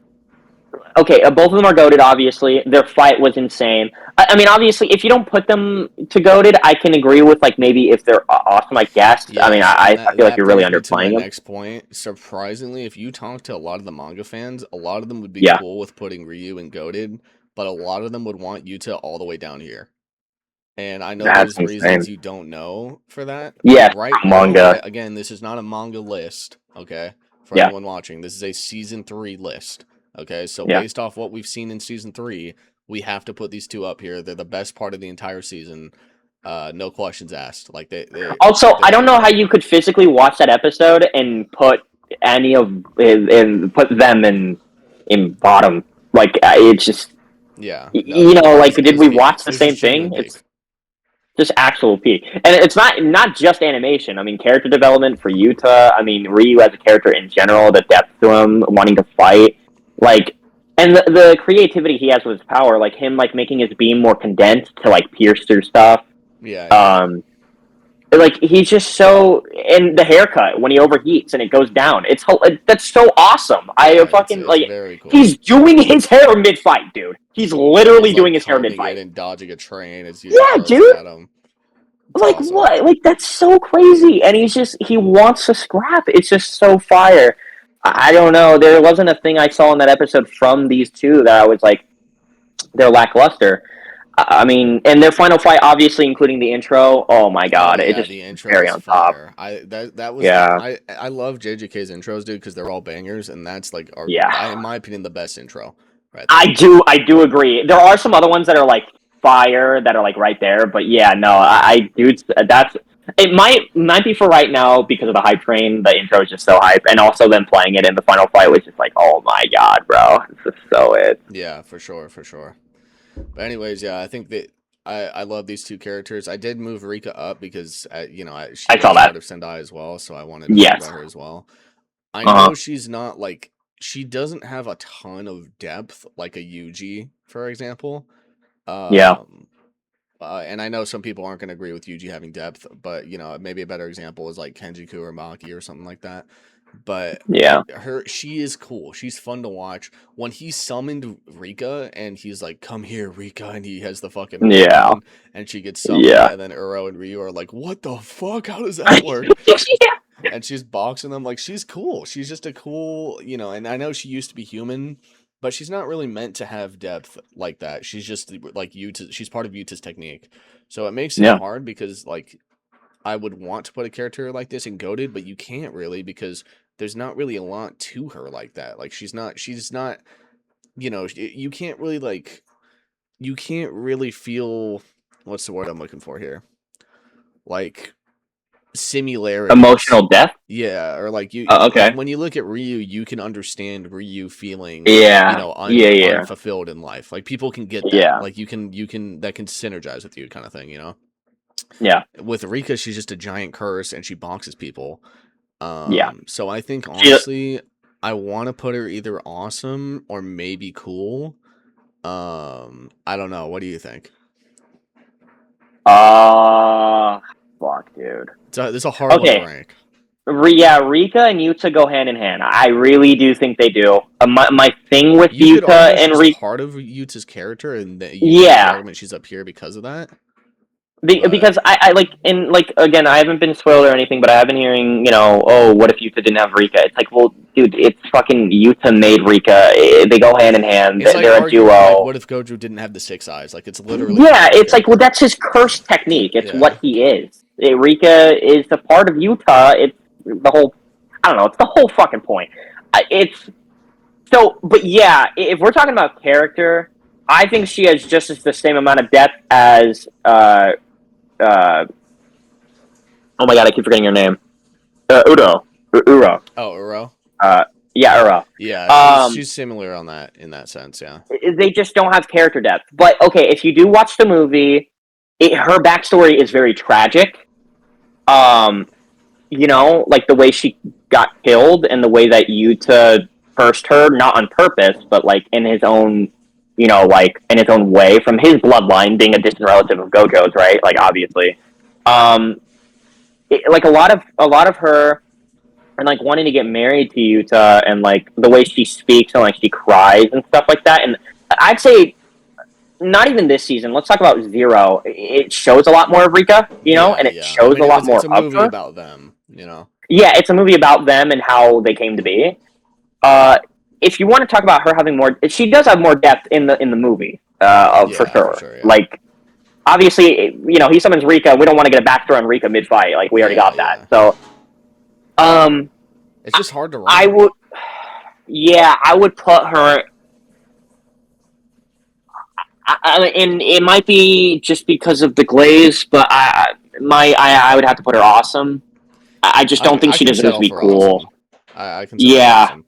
okay. Both of them are goated. Obviously, their fight was insane. I mean, obviously, if you don't put them to goated, I can agree with like maybe if they're awesome, I guess. I mean, Yes, and I feel like you're really brings me to my underplaying them. next point. Surprisingly, if you talk to a lot of the manga fans, a lot of them would be Yeah. cool with putting Ryu and goated, but a lot of them would want Yuta all the way down here. And I know That's there's reasons insane. you don't know for that. Yeah, Right manga. now, again, this is not a manga list, okay? For Yeah. anyone watching, this is a season 3 list. Okay, so Yeah. based off what we've seen in season 3, we have to put these two up here. They're the best part of the entire season. No questions asked. Like Also, I they're don't know how incredible. you could physically watch that episode and put any of and put them in bottom. Like it's just Yeah, no, you know, like it did was we peak. watch It the was just same genuine thing? peak. It's just actual peak, and it's not just animation. I mean, character development for Yuta. I mean, Ryu as a character in general, the depth to him, wanting to fight, like, and the creativity he has with his power, like him like making his beam more condensed to like pierce through stuff. Yeah. Um, like he's just so, and the haircut when he overheats and it goes down. That's so awesome. I Yeah, fucking it's like. very cool. He's doing his hair mid fight, dude. He's Yeah, literally he's like doing his hair mid combing it fight. and dodging a train as Yuta Yeah, throws it dude. at him. It's Like awesome. what? Like that's so crazy, and he wants to scrap. It's just so fire. I don't know. There wasn't a thing I saw in that episode from these two that I was like, they're lackluster. I mean, and their final fight, obviously, including the intro. Oh my Oh god, it yeah, just the intro cherry is on top. fire. That was Yeah, I love JJK's intros, dude, because they're all bangers, and that's like in yeah. my opinion the best intro right there. I do agree. There are some other ones that are like fire that are like right there, but yeah, no, I do. That's it. Might be for right now because of the hype train. The intro is just so hype, and also them playing it in the final fight was just like, oh my god, bro, this is so it. Yeah, for sure, for sure. But anyways, yeah, I think that I love these two characters. I did move Rika up because she I saw was part that. of Sendai as well, so I wanted to talk Yes. about her as well. I Uh huh. know she's not like she doesn't have a ton of depth like a Yuji, for example. Yeah. Um, and I know some people aren't going to agree with Yuji having depth, but maybe a better example is like Kenjiku or Maki or something like that. But Yeah. she is cool. She's fun to watch. When he summoned Rika and he's like, "Come here, Rika," and he has the fucking ring Yeah. on, and she gets summoned, Yeah. and then Uro and Ryu are like, "What the fuck? How does that work?" Yeah. And she's boxing them like she's cool. She's just a cool, and I know she used to be human, but she's not really meant to have depth like that. She's just like she's part of Yuta's technique. So it makes it Yeah. hard because like I would want to put a character like this in goaded, but you can't really because there's not really a lot to her like that. Like she's not, you can't really feel what's the word I'm looking for here? Like similarities. Emotional depth. Yeah, or like Okay. when you look at Ryu, you can understand Ryu feeling, Yeah. Yeah. unfulfilled in life. Like people can get that. Yeah. Like you can that can synergize with you kind of thing. Yeah. With Rika, she's just a giant curse and she boxes people. Yeah. So I think She. honestly, I want to put her either awesome or maybe cool. I don't know. What do you think? Fuck, dude. This is a hard one to Okay. rank. Yeah, Rika and Yuta go hand in hand. I really do think they do. My thing with You could Yuta argue and she's Rika, part of Yuta's character, and that you could make the yeah, argument she's up here because of that. But because I like in like again, I haven't been spoiled or anything, but I have been hearing, oh, what if Yuta didn't have Rika? It's like, well, dude, it's fucking Yuta made Rika. They go hand in hand. it's like They're a arguing like, duo. what if Gojo didn't have the 6 eyes? Like it's literally Yeah, part of his it's like, well, character. that's his cursed technique. It's Yeah. what he is. Rika is a part of Yuta. It's the whole. I don't know. It's the whole fucking point. It's so, but yeah, if we're talking about character, I think she has just the same amount of depth as. Uh, oh my god, I keep forgetting your name. Uro. Oh, Uro. Uh, yeah, Uro. Yeah, she's similar on that in that sense. Yeah. They just don't have character depth. But okay, if you do watch the movie, her backstory is very tragic. Like the way she got killed and the way that Yuta cursed her, not on purpose, but like in his own, like in his own way, from his bloodline, being a distant relative of Gojo's, right? Like obviously, like a lot of her, and like wanting to get married to Yuta, and like the way she speaks and like she cries and stuff like that. And I'd say not even this season. Let's talk about Zero. It shows a lot more of Rika, and it I shows mean, a lot it's more a of movie her. about them. Yeah, it's a movie about them and how they came to be. If you want to talk about her having more, she does have more depth in the movie, for Yeah, for sure. sure. Yeah. Like, obviously, he summons Rika. We don't want to get a backstory on Rika mid fight. Like, we already got that. Yeah. So, It's just hard to rank. I would. Yeah, I would put her. And it might be just because of the glaze, but I would have to put her awesome. I just don't think I she can deserves to settle be for cool. awesome. I can settle for Yeah, awesome.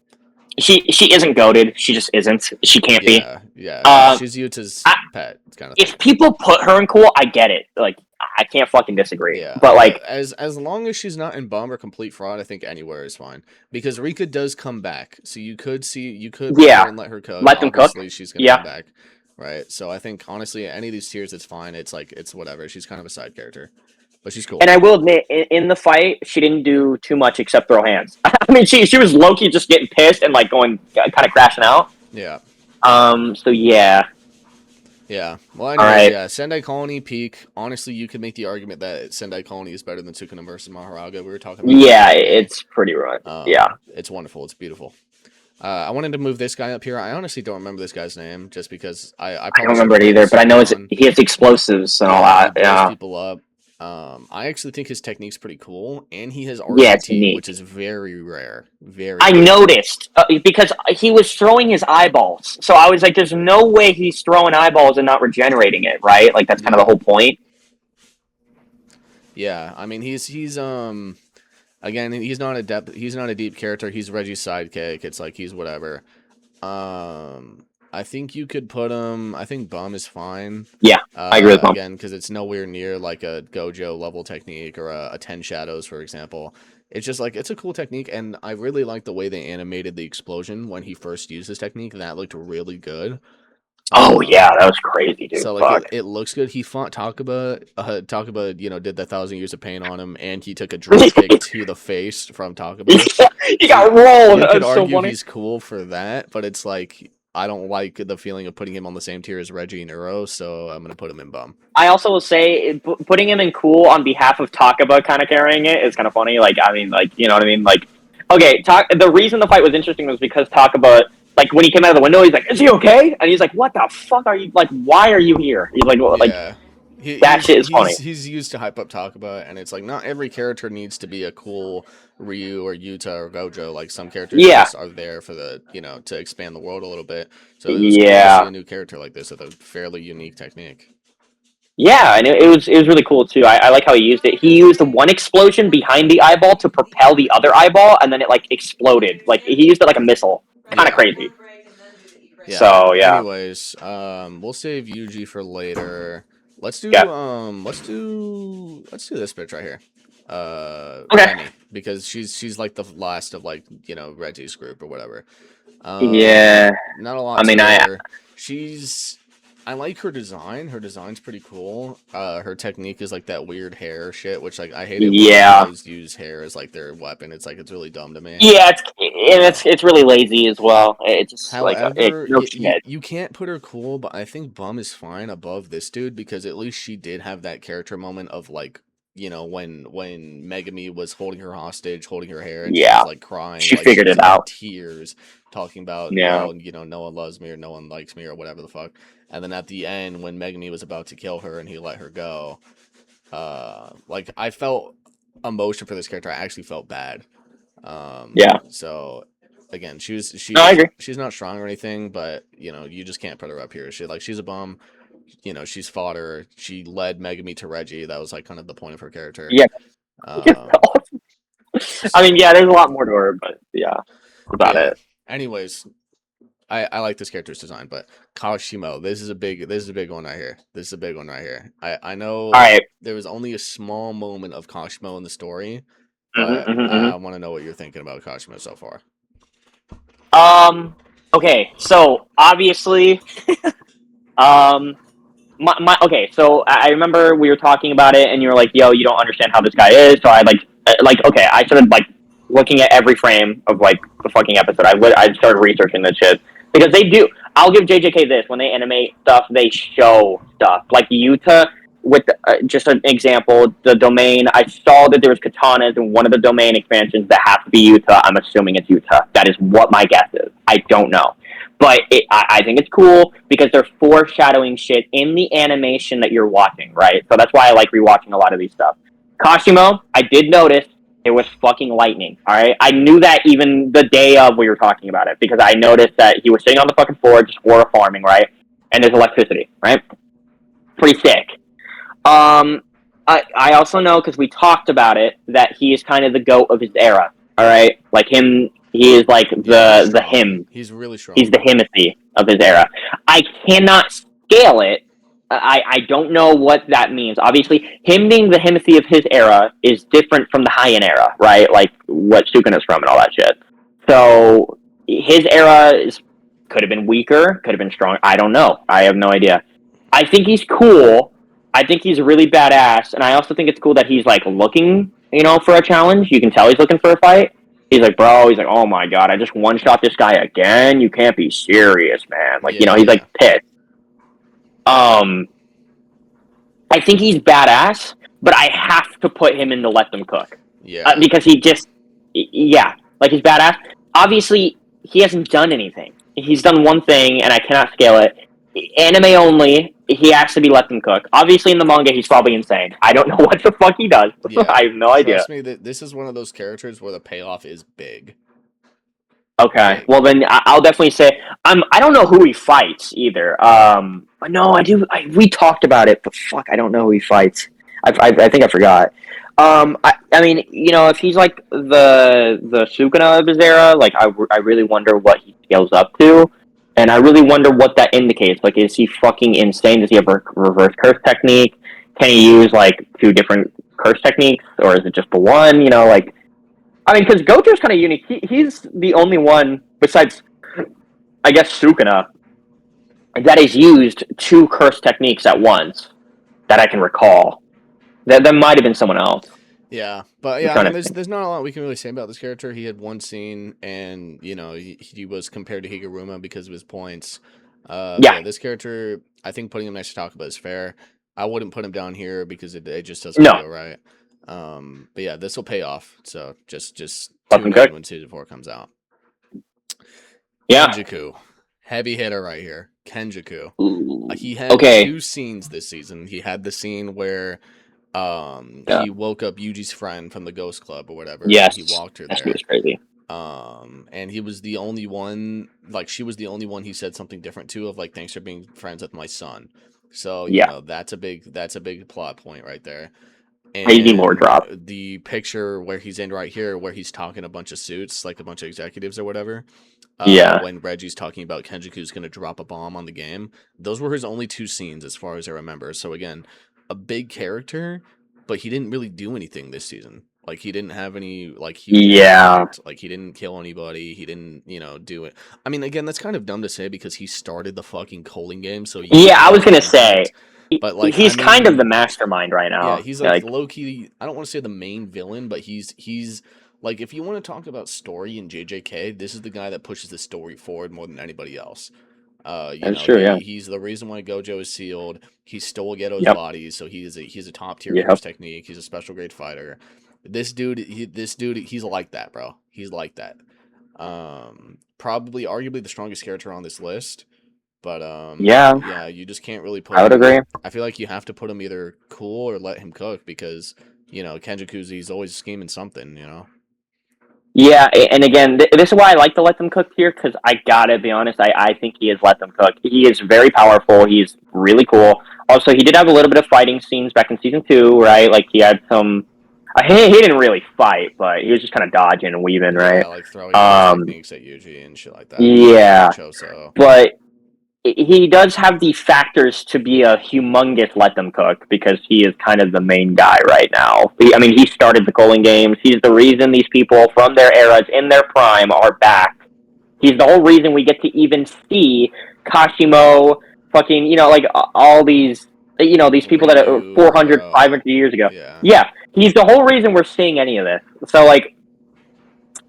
she isn't goated. She just isn't. She can't be. Yeah. Um, She's Yuta's I, pet kind of thing. if people put her in cool, I get it. Like I can't fucking disagree. Yeah, But but like, as long as she's not in bum or complete fraud, I think anywhere is fine. Because Rika does come back, so you could put her yeah, and let her cook. let them cook. Obviously, she's gonna come Yeah. back, right? So I think honestly, any of these tiers, it's fine. It's like it's whatever. She's kind of a side character, but she's cool. And I will admit, in the fight, she didn't do too much except throw hands. I mean, she was low key just getting pissed and like going kind of crashing out. Yeah. So yeah. Yeah. Well, All anyways, right. yeah. Sendai Colony peak. Honestly, you could make the argument that Sendai Colony is better than Sukuna versus Maharaga. We were talking about that Yeah, the other day. it's pretty rough. Yeah. It's wonderful. It's beautiful. I wanted to move this guy up here. I honestly don't remember this guy's name, just because I I probably don't should remember have it played either, this but I know early on. he has explosives and all Yeah, he that. blows Yeah. people up. I actually think his technique's pretty cool, and he has Yeah, it's RCT, which neat. is very rare. Very I rare. noticed because he was throwing his eyeballs, so I was like, "There's no way he's throwing eyeballs and not regenerating it, right?" Like that's kind of the Yeah. whole point. Yeah, I mean he's again he's not a depth he's not a deep character. He's Reggie's sidekick. It's like he's whatever. I think you could put him. I think Bum is fine. Yeah, I agree with Mom. Again, because it's nowhere near like a Gojo level technique or a 10 Shadows, for example. It's just like it's a cool technique, and I really like the way they animated the explosion when he first used this technique. That looked really good. Oh yeah, that was crazy, dude. So like Fuck. it looks good. He fought Takaba. Takaba, did the 1,000 years of pain on him, and he took a drop kick to the face from Takaba. He got rolled. You could That's so argue funny. he's cool for that, but it's like I don't like the feeling of putting him on the same tier as Reggie and Uro, so I'm gonna put him in Bum. I also will say putting him in cool on behalf of Takaba kind of carrying it is kind of funny. Like, I mean, like, you know what I mean? Like, okay, the reason the fight was interesting was because Takaba, like, when he came out of the window, he's like, "Is he okay?" And he's like, "What the fuck are you, like, why are you here?" He's like, Yeah. that shit is funny. He's used to hype up Takaba, and it's like not every character needs to be a cool Ryu or Yuta or Gojo. Like some characters Yeah. just are there for the to expand the world a little bit. So it was cool to Yeah. see a new character like this with a fairly unique technique. Yeah, and it was really cool too. I like how he used it. He used one explosion behind the eyeball to propel the other eyeball, and then it like exploded. Like he used it like a missile. Kind of Yeah. crazy. Yeah. So yeah. Anyways, we'll save Yuji for later. Let's do Yeah. let's do this bitch right here. Okay. Remy, because she's like the last of like Reggie's group or whatever. Yeah. Not a lot. I mean, to her. I like her design. Her design's pretty cool. Her technique is like that weird hair shit, which like I hate it when guys use hair as like their weapon. It's like it's really dumb to me. Yeah, it's really lazy as well. It's just However, like you can't put her cool, but I think Bum is fine above this dude because at least she did have that character moment of like when Megami was holding her hostage, holding her hair, and she was like crying, she like figured she was it out. tears, talking about Yeah. no one loves me or no one likes me or whatever the fuck. And then at the end, when Megami was about to kill her and he let her go, like I felt emotion for this character. I actually felt bad. Yeah. So again, she's No, I agree. she's not strong or anything, but you just can't put her up here. She's a bum. She's fodder. She led Megami to Reggie. That was like kind of the point of her character. Yeah. I mean, yeah, there's a lot more to her, but yeah, about it. Anyways, I like this character's design, but Kashimo, this is a big one right here. This is a big one right here. I know All right. there was only a small moment of Kashimo in the story, but I want to know what you're thinking about Kashimo so far. Okay, so obviously, okay, so I remember we were talking about it, and you were like, "Yo, you don't understand how this guy is." So I okay, I started like looking at every frame of like the fucking episode. I started researching this shit because they do. I'll give JJK this: when they animate stuff, they show stuff like Yuta. With just an example, the domain, I saw that there was katanas in one of the domain expansions that have to be Yuta. I'm assuming it's Yuta. That is what my guess is. I don't know. But I think it's cool because they're foreshadowing shit in the animation that you're watching, right? So that's why I like rewatching a lot of these stuff. Kashimo, I did notice It was fucking lightning. All right, I knew that even the day of we were talking about it because I noticed that he was sitting on the fucking floor, just water farming, right? And there's electricity, right? Pretty sick. I also know because we talked about it that he is kind of the goat of his era. All right, like him, he is like the him. He's really strong. He's the Himothy of his era. I cannot scale it. I don't know what that means. Obviously, him being the Himothy of his era is different from the Heian era, right? Like what Sukuna is from and all that shit. So his era could have been weaker, could have been strong. I don't know. I have no idea. I think he's cool. I think he's really badass, and I also think it's cool that he's like looking, for a challenge. You can tell he's looking for a fight. He's like, bro, he's like, oh my god, I just one-shot this guy again? You can't be serious, man. Like, he's like pissed. I think he's badass, but I have to put him in the let them cook. Yeah. Because he just, like he's badass. Obviously, he hasn't done anything. He's done one thing, and I cannot scale it. Anime only, he has to be let them cook. Obviously, in the manga, he's probably insane. I don't know what the fuck he does. Yeah. I have no idea. Trust me, this is one of those characters where the payoff is big. Okay, well then I'll definitely say I don't know who he fights either. No, I do. We talked about it, but fuck, I don't know who he fights. I think I forgot. I mean, if he's like the Sukuna of his era, like I really wonder what he scales up to, and I really wonder what that indicates. Like, is he fucking insane? Does he have a reverse curse technique? Can he use like 2 different curse techniques, or is it just the one? Like. I mean, because Gojo's kind of unique. He's the only one, besides, I guess, Sukuna, that has used 2 curse techniques at once that I can recall. That might have been someone else. Yeah, but yeah, I mean, there's not a lot we can really say about this character. He had one scene, and he was compared to Higuruma because of his points. Yeah, this character, I think putting him next to Takaba is fair. I wouldn't put him down here because it just doesn't feel right. But yeah, this will pay off. So just tune in when season 4 comes out. Yeah, Kenjaku, heavy hitter right here. Kenjaku. He had 2 scenes this season. He had the scene where he woke up Yuji's friend from the Ghost Club or whatever. Yes, he walked her there. That was crazy. And he was the only one. Like, she was the only one he said something different to. Of like, thanks for being friends with my son. So that's a big plot point right there. Crazy more drop. The picture where he's in right here, where he's talking a bunch of suits, like a bunch of executives or whatever. When Reggie's talking about Kenjaku's going to drop a bomb on the game, those were his only 2 scenes, as far as I remember. So again, a big character, but he didn't really do anything this season. Like, he didn't have any huge impact. Like, he didn't kill anybody. He didn't do it. I mean, again, that's kind of dumb to say because he started the fucking Calling game. So I was gonna say. But he's kind of the mastermind right now. Yeah, he's like low key. I don't want to say the main villain, but he's like, if you want to talk about story in JJK, this is the guy that pushes the story forward more than anybody else. He's the reason why Gojo is sealed. He stole Geto's bodies, so he's a top tier curse technique. He's a special grade fighter. This dude, he's like that, bro. He's like that. Probably, arguably the strongest character on this list. But you just can't really put. I would agree. I feel like you have to put him either cool or let him cook because Kenjaku's, he's always scheming something. Yeah, and again, this is why I like to let them cook here because I gotta be honest, I think he is let them cook. He is very powerful. He's really cool. Also, he did have a little bit of fighting scenes back in season 2, right? Like he had some. He didn't really fight, but he was just kind of dodging and weaving, right? Yeah, like throwing techniques at Yuji and shit like that. Yeah, but. He does have the factors to be a humongous let them cook because he is kind of the main guy right now. He started the Calling games. He's the reason these people from their eras in their prime are back. He's the whole reason we get to even see Kashimo, fucking, all these, these people that are 400, 500 years ago. Yeah, he's the whole reason we're seeing any of this. So,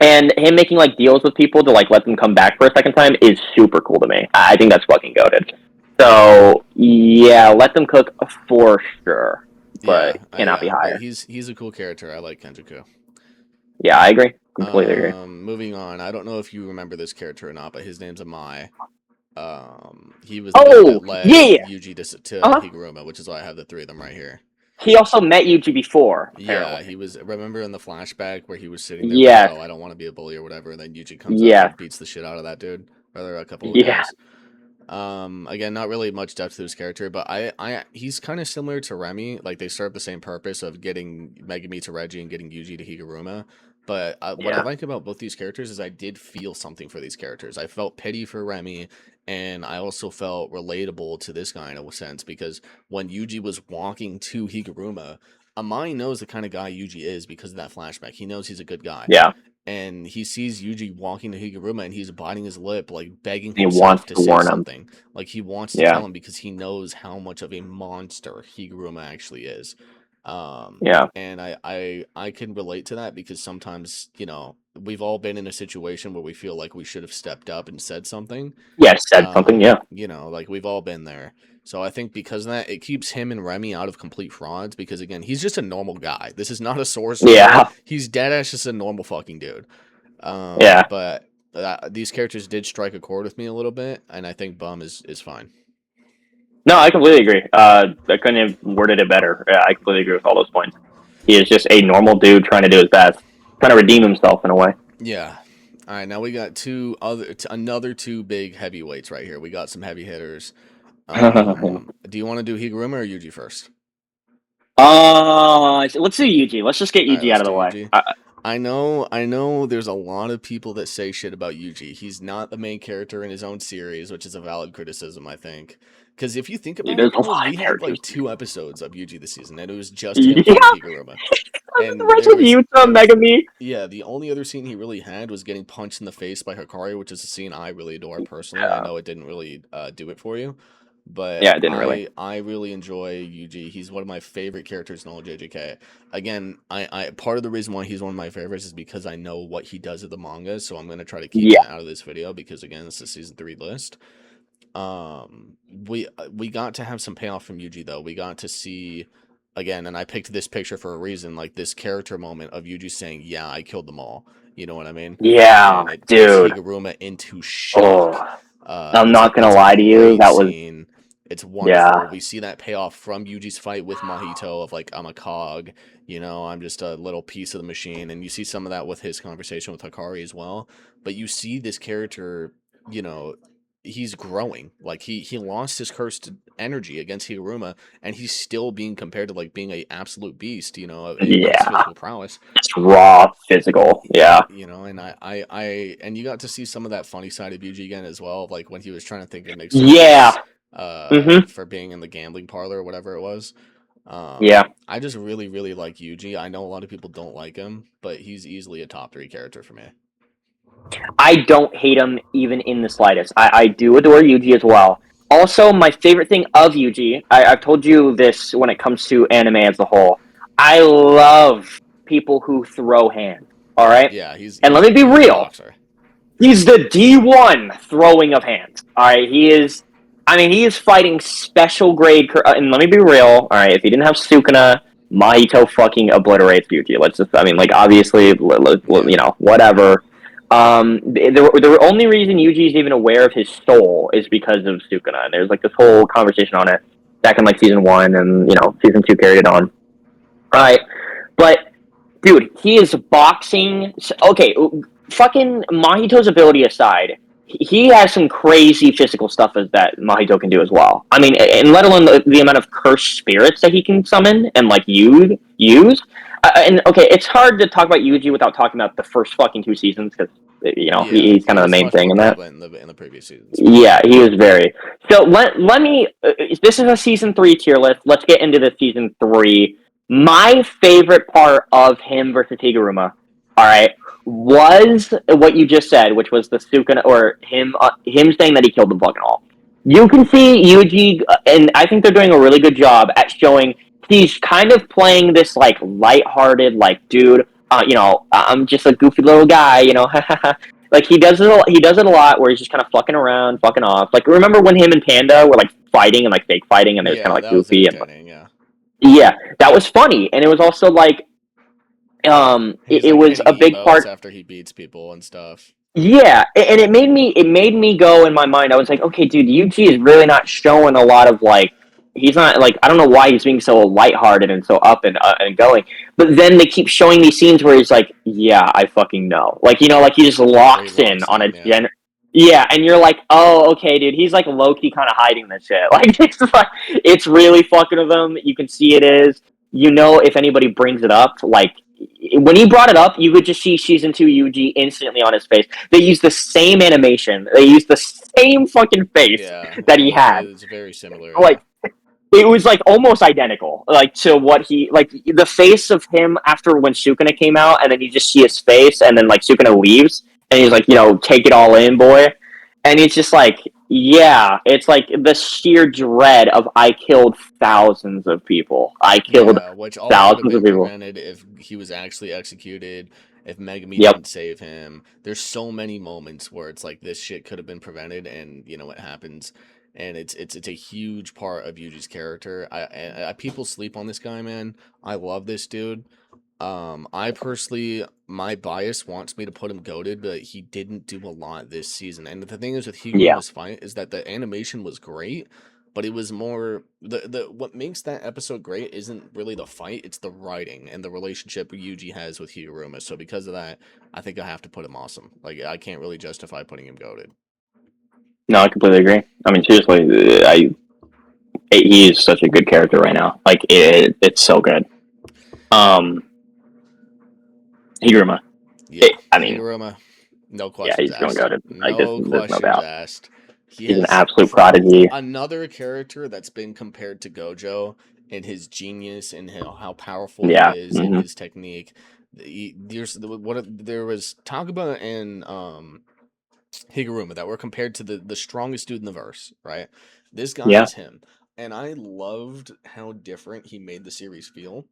and him making deals with people to let them come back for a second time is super cool to me. I think that's fucking goated. So yeah, let them cook for sure, but cannot be higher. He's a cool character. I like Kenjaku. Yeah, I agree. Completely agree. Moving on. I don't know if you remember this character or not, but his name's Amai. He was the guy that led Yuji to Higuruma, which is why I have the 3 of them right here. he also met Yuji before, Yeah, apparently. he was. Remember in the flashback where he was sitting there like, Yes, "Oh, I don't want to be a bully or whatever," and then Yuji comes up yes, and beats the shit out of that dude, or a couple of yeah, guys. Again, not really much depth to his character, but he's kind of similar to Remy. Like they serve the same purpose of getting Megami to Reggie and getting Yuji to Higuruma. But what I yeah, like about both these characters is I did feel something for these characters. I felt pity for Remy, and I also felt relatable to this guy in a sense because when Yuji was walking to Higuruma, Amai knows the kind of guy Yuji is because of that flashback. He knows he's a good guy yeah. and he sees Yuji walking to Higuruma and he's biting his lip, like begging He wants himself to to say warn him. something. Like he wants to Yeah, tell him because he knows how much of a monster Higuruma actually is. yeah, And I can relate to that because sometimes, we've all been in a situation where we feel like we should have stepped up and said something. yeah. Said something. Yeah, Like we've all been there. So I think because of that, it keeps him and Remy out of complete frauds because again, he's just a normal guy. This is not a sorcerer. yeah, He's dead ass just a normal fucking dude. yeah. But these characters did strike a chord with me a little bit, and I think Bum is fine. No, I completely agree. I couldn't have worded it better. Yeah, I completely agree with all those points. He is just a normal dude trying to do his best, trying to redeem himself in a way. Yeah. All right, now we got another two big heavyweights right here. We got some heavy hitters. Do you want to do Higuruma or Yuji first? Let's do Yuji. Let's just get All right, Yuji let's out of do the way. Yuji. I know there's a lot of people that say shit about Yuji. He's not the main character in his own series, which is a valid criticism, I think. Because if you think Dude, about it, there's a bro, lot we of had characters. like 2 episodes of Yuji this season, and it was just him Yeah, fighting Higuruma. the And rest was Yuta, Megami. yeah, the only other scene he really had was getting punched in the face by Hikari, which is a scene I really adore personally. I Yeah, know it didn't really do it for you, but yeah, it didn't really. I really enjoy Yuji. He's one of my favorite characters in all of JJK. Again, I part of the reason why he's one of my favorites is because I know what he does at the manga, so I'm gonna try to keep Yeah, that out of this video because again, this is season 3 list. We got to have some payoff from Yuji though. We got to see again, and I picked this picture for a reason, like this character moment of Yuji saying, "Yeah, I killed them all." You know what I mean? yeah, And it puts dude. Higuruma into shock. Oh, I'm not gonna It's a lie to you. great That was scene. It's wonderful. yeah, We see that payoff from Yuji's fight with Mahito of like, I'm a cog, I'm just a little piece of the machine. And you see some of that with his conversation with Hikari as well. But you see this character, you know, he's growing. Like he lost his cursed energy against Higuruma, and he's still being compared to like being a absolute beast, in his yeah. physical prowess. It's raw physical. Yeah, And and you got to see some of that funny side of Yuji again as well, like when he was trying to think of an yeah. excuse Mm-hmm. for being in the gambling parlor or whatever it was. Yeah. I just really, really like Yuji. I know a lot of people don't like him, but he's easily a top 3 character for me. I don't hate him even in the slightest. I do adore Yuji as well. Also, my favorite thing of Yuji, I've told you this when it comes to anime as a whole. I love people who throw hands. All right, Yeah, he's and let me be he's a real. boxer. He's the D1 throwing of hands. All right, he is. I mean, he is fighting special grade. And let me be real. All right, if he didn't have Sukuna, Mahito fucking obliterates Yuji. Let's just. I mean, like obviously, Yeah. whatever. The only reason Yuji is even aware of his soul is because of Sukuna. And there's like this whole conversation on it back in like season 1, and season 2 carried it on. Right, but dude, he is boxing. Okay, fucking Mahito's ability aside, he has some crazy physical stuff that Mahito can do as well. I mean, and let alone the amount of cursed spirits that he can summon and like use. And okay, it's hard to talk about Yuji without talking about the first fucking 2 seasons because Yeah, he's he kind of the was main much thing more in that. prevalent in the previous seasons. Yeah, he was very. So let me. This is a season 3 tier list. Let's get into the season 3. My favorite part of him versus Higuruma, all right, was what you just said, which was the Sukuna or him saying that he killed them fucking all. You can see Yuji, and I think they're doing a really good job at showing he's kind of playing this like lighthearted, like dude, I'm just a goofy little guy, Like he does it. He does it a lot, where he's just kind of fucking around, fucking off. Like remember when him and Panda were like fighting and like fake fighting, and it was kind of Yeah, like that was goofy and entertaining. Yeah, yeah, that was funny, and it was also like he's it like was hitting a big emotes part. after he beats people and stuff. Yeah, and it made me go in my mind. I was like, okay, dude, Yuji is really not showing a lot of like he's not like, I don't know why he's being so lighthearted and so up and going. But then they keep showing these scenes where he's like, yeah, I fucking know. Like, you know, like he just Where he locks in locks on a in, yeah. yeah, and you're like, oh, okay, dude, he's like low key kind of hiding this shit. Like it's really fucking with him. You can see it is. You know, if anybody brings it up, like when he brought it up, you could just see season 2 Yuji instantly on his face. They used the same animation. They used the same fucking face Yeah, that he had. it's very similar, yeah. Like it was like almost identical, like to what he like the face of him after when Sukuna came out, and then you just see his face, and then like Sukuna leaves, and he's like, you know, take it all in, boy, and it's just like, yeah, it's like the sheer dread of I killed thousands of people. I killed Yeah, which all that would have thousands of been people. prevented if he was actually executed, if Megami Yep. didn't save him. There's so many moments where it's like this shit could have been prevented, and you know it happens, and it's a huge part of Yuji's character. People sleep on this guy, man. I love this dude. I personally, my bias wants me to put him goated, but he didn't do a lot this season. And the thing is with Yeah. Higuruma's fight is that the animation was great, but it was more the what makes that episode great isn't really the fight, it's the writing and the relationship Yuji has with Higuruma. So because of that, I think I have to put him awesome. Like I can't really justify putting him goated. No, I completely agree. I mean, seriously, he is such a good character right now. Like it's so good. Higuruma. Yeah, I mean, Higuruma, no yeah, questions he's going to asked. go to like No there's no questions doubt. asked. He He's an has absolute prodigy. another character that's been compared to Gojo in his genius and how powerful he Yeah. is and his technique. There was Takaba and Higuruma that were compared to the strongest dude in the verse, right? This guy Yeah. is him, and I loved how different he made the series feel.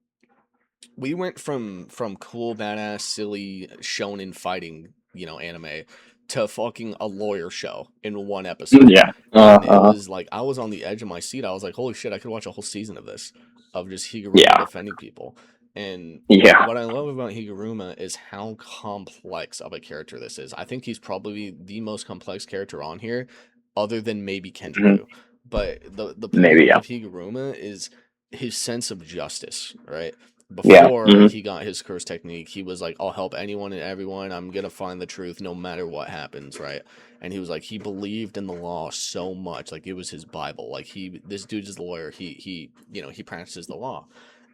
We went from cool, badass, silly shonen fighting, anime, to fucking a lawyer show in one episode. Yeah. And it was like I was on the edge of my seat. I was like, holy shit, I could watch a whole season of this, of just Higuruma Yeah. defending people. And Yeah. what I love about Higuruma is how complex of a character this is. I think he's probably the most complex character on here, other than maybe Mhm. Kenjaku. But the Maybe. point Yeah. of Higuruma is his sense of justice, right? Yeah. Before he got his curse technique, he was like, I'll help anyone and everyone. I'm going to find the truth no matter what happens, right? And he was like, he believed in the law so much. Like, it was his Bible. Like, this dude's a lawyer. He practices the law.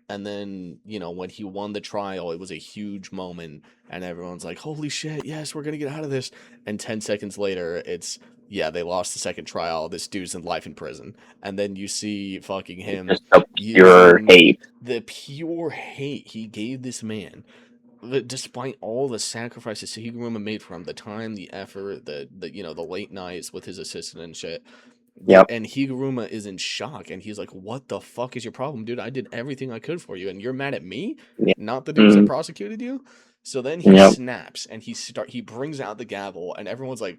And then, when he won the trial, it was a huge moment. And everyone's like, holy shit, yes, we're going to get out of this. And 10 seconds later, yeah, they lost the second trial. This dude's in life in prison. And then you see fucking him Just a pure using hate. the pure hate he gave this man, despite all the sacrifices Higuruma made for him, the time, the effort, the late nights with his assistant and shit. Yep. And Higuruma is in shock, and he's like, "What the fuck is your problem, dude? I did everything I could for you, and you're mad at me, Yeah. not the dudes that prosecuted you." So then he Yep. snaps and he brings out the gavel, and everyone's like,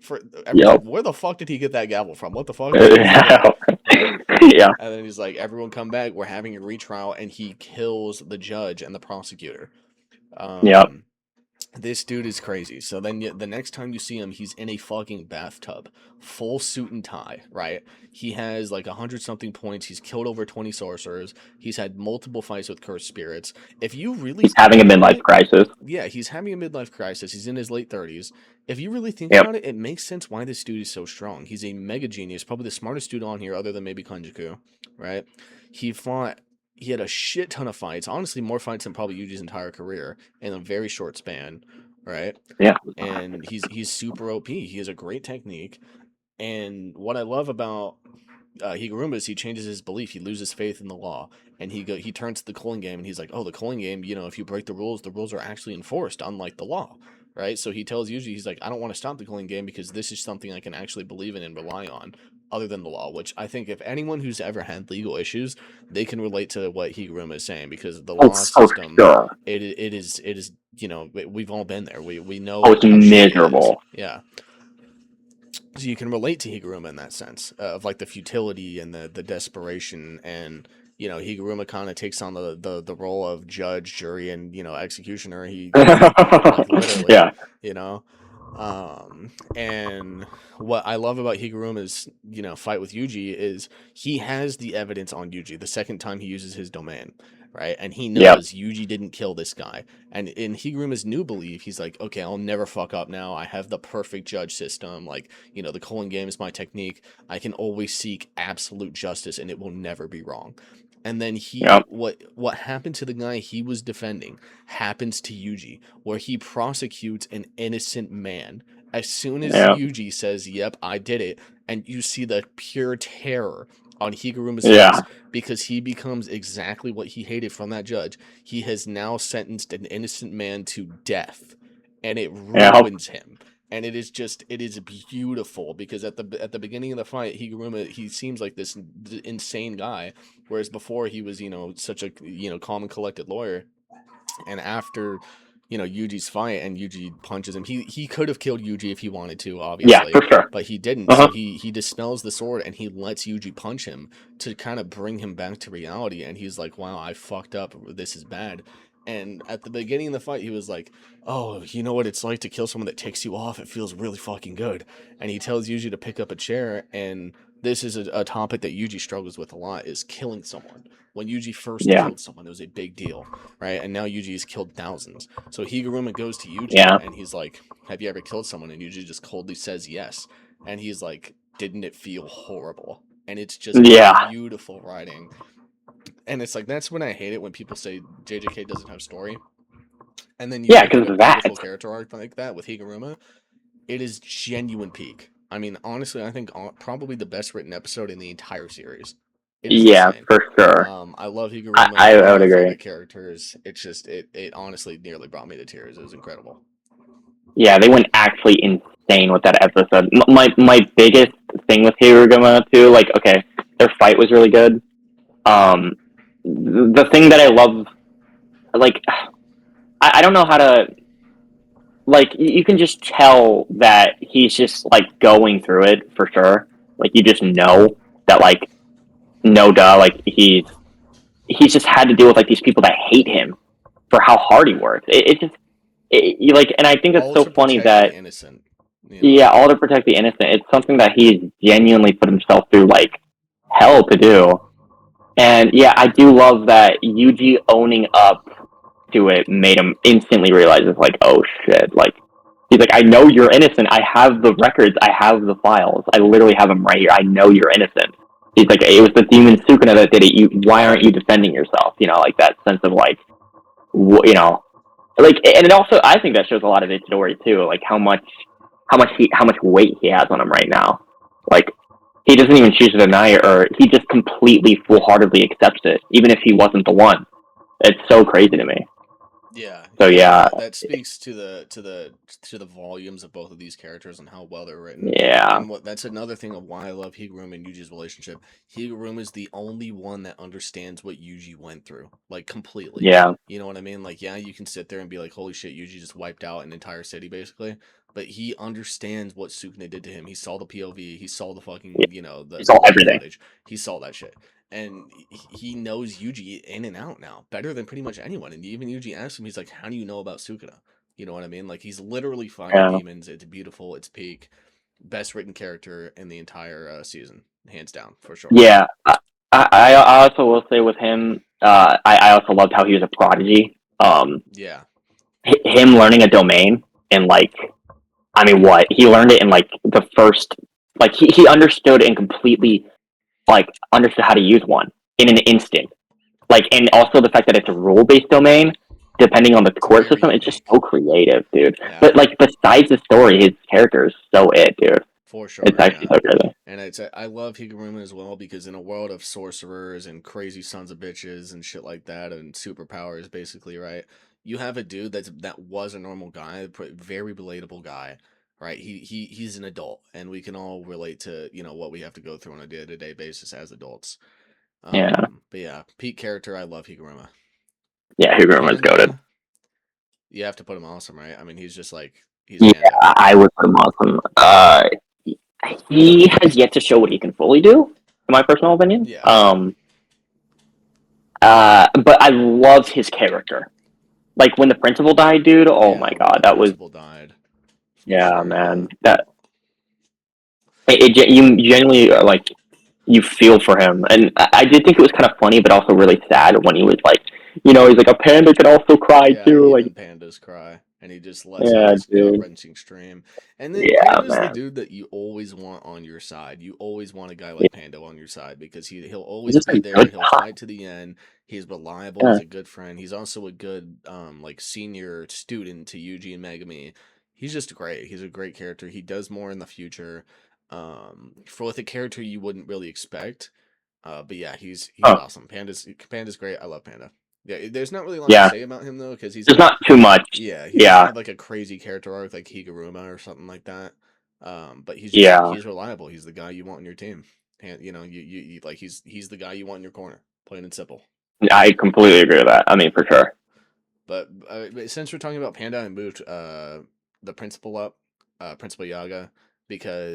Yep. "Where the fuck did he get that gavel from? What the fuck?" Yeah. Right? Yeah. And then he's like, everyone come back. We're having a retrial. And he kills the judge and the prosecutor. Yep. This dude is crazy. So then the next time you see him, he's in a fucking bathtub, full suit and tie, right? He has like 100-something points. He's killed over 20 sorcerers. He's had multiple fights with cursed spirits. If you really He's think having a about midlife it, crisis. yeah, he's having a midlife crisis. He's in his late 30s. If you really think Yep. about it, it makes sense why this dude is so strong. He's a mega genius, probably the smartest dude on here, other than maybe Kanjaku, right? He had a shit ton of fights. Honestly, more fights than probably Yuji's entire career in a very short span, right? Yeah. And he's super OP. He has a great technique. And what I love about Higuruma is he changes his belief. He loses faith in the law, and he turns to the culling game, and he's like, "Oh, the culling game. If you break the rules are actually enforced, unlike the law, right?" So he tells Yuji, he's like, "I don't want to stop the culling game because this is something I can actually believe in and rely on, other than the law." Which I think if anyone who's ever had legal issues, they can relate to what Higuruma is saying, because the law So system, sure. it is we've all been there. We know Oh, it's how shitty it is. miserable. Yeah. So you can relate to Higuruma in that sense of like the futility and the desperation, and Higuruma kind of takes on the role of judge, jury, and executioner. He like literally, Yeah. you know. And what I love about Higuruma's, fight with Yuji is he has the evidence on Yuji the second time he uses his domain, right? And he Yep. knows Yuji didn't kill this guy. And in Higuruma's new belief, he's like, okay, I'll never fuck up now. I have the perfect judge system. Like, the Culling game is my technique. I can always seek absolute justice and it will never be wrong. And then Yep. what happened to the guy he was defending happens to Yuji, where he prosecutes an innocent man. As soon as Yep. Yuji says, "Yep, I did it," and you see the pure terror on Higuruma's Yeah. face because he becomes exactly what he hated from that judge. He has now sentenced an innocent man to death, and it Yep. ruins him. And it is beautiful because at the beginning of the fight, Higuruma, he seems like this insane guy, whereas before he was such a calm and collected lawyer. And after Yuji's fight and Yuji punches him, he could have killed Yuji if he wanted to, Yeah, obviously, for sure. but he didn't. Uh-huh. So he dispels the sword and he lets Yuji punch him to kind of bring him back to reality. And he's like, wow, I fucked up, this is bad. And at the beginning of the fight, he was like, oh, you know what it's like to kill someone that ticks you off? It feels really fucking good. And he tells Yuji to pick up a chair. And this is a topic that Yuji struggles with a lot, is killing someone. When Yuji first Yeah. killed someone, it was a big deal, right? And now Yuji's killed thousands. So Higuruma goes to Yuji Yeah. and he's like, have you ever killed someone? And Yuji just coldly says yes. And he's like, didn't it feel horrible? And it's just Yeah. beautiful writing. And it's like, that's when I hate it, when people say JJK doesn't have story. And then you Yeah, get 'cause a of that. beautiful character arc like that with Higuruma. It is genuine peak. I mean, honestly, I think probably the best written episode in the entire series. It is Yeah, insane. for sure. I love Higuruma. I one of would my agree. favorite characters. It's just it honestly nearly brought me to tears. It was incredible. Yeah, they went actually insane with that episode. My biggest thing with Higuruma too, like, okay, their fight was really good. The thing that I love, like, I don't know how to, like, you can just tell that he's just like going through it for sure. Like, you just know that, like, no duh, like he's just had to deal with like these people that hate him for how hard he works. It just like, and I think it's All so to funny protect that the innocent. yeah, all to protect the innocent. It's something that he's genuinely put himself through like hell to do. And yeah, I do love that Yuji owning up to it made him instantly realize it's like, oh shit, like he's like, I know you're innocent. I have the records. I have the files. I literally have them right here. I know you're innocent. He's like, it was the demon Sukuna that did it. Why aren't you defending yourself? Like that sense of like, like, and it also, I think that shows a lot of Itadori too, like how much weight he has on him right now. Like, he doesn't even choose to deny it, or he just completely, full-heartedly accepts it, even if he wasn't the one. It's so crazy to me. Yeah. So yeah, that speaks to the volumes of both of these characters and how well they're written. yeah, And that's another thing of why I love Higuruma and Yuji's relationship. Higuruma is the only one that understands what Yuji went through, like, completely. yeah, You know what I mean? Like, yeah, you can sit there and be like, holy shit, Yuji just wiped out an entire city, basically. But he understands what Sukuna did to him. He saw the POV. He saw the fucking, yeah. the He saw everything. footage. He saw that shit. And he knows Yuji in and out now, better than pretty much anyone. And even Yuji asks him, he's like, how do you know about Sukuna? You know what I mean? Like, he's literally fighting Yeah, demons. It's beautiful. It's peak. Best written character in the entire season. Hands down, for sure. yeah. I also will say with him, I also loved how he was a prodigy. Yeah. Him learning a domain and like, I mean, what he learned it in like the first, like he understood and completely like understood how to use one in an instant. Like, and also the fact that it's a rule-based domain, depending on the court very system, it's just unique. so creative, dude. Yeah. But like, besides the story, his character is so dude. For sure. It's actually so crazy. And I love Higuruma as well because in a world of sorcerers and crazy sons of bitches and shit like that and superpowers, basically, right? You have a dude that was a normal guy, very relatable guy, right? He's an adult, and we can all relate to what we have to go through on a day-to-day basis as adults. Yeah, But yeah, peak character. I love Higuruma. yeah. Higuruma's goated. Panda, you have to put him awesome, right? I mean, he's just like he's Yeah, Panda. I would put him awesome. He has yet to show what he can fully do, in my personal opinion. Yeah. But I loved his character. Like when the principal died, dude. Oh Yeah, my when god, the that was principal died. For Yeah, sure. man. Yeah. You genuinely like you feel for him, and I did think it was kind of funny, but also really sad when he was like, he's like a panda can also cry Yeah, too. Like, even pandas cry, and he just lets out yeah, this gut dude. wrenching scream. And then Yeah, Panda's the man. dude that you always want on your side. You always want a guy like Panda on your side because he'll He's always just be a there. good He'll guy. fight to the end. He's reliable. Yeah. He's a good friend. He's also a good like senior student to Yuji and Megami. He's just great. He's a great character. He does more in the future. For with a character you wouldn't really expect. But yeah, he's Oh, awesome. Panda's great. I love Panda. Yeah, there's not really a lot to yeah. say about him though, because he's There's not. not too much. Yeah, he doesn't Yeah, have like a crazy character arc like Higuruma or something like that. But yeah. he's reliable. He's the guy you want on your team. And you like he's the guy you want in your corner. Plain and simple. I completely agree with that. I mean, for sure. But since we're talking about Panda, I moved the principal up, Principal Yaga,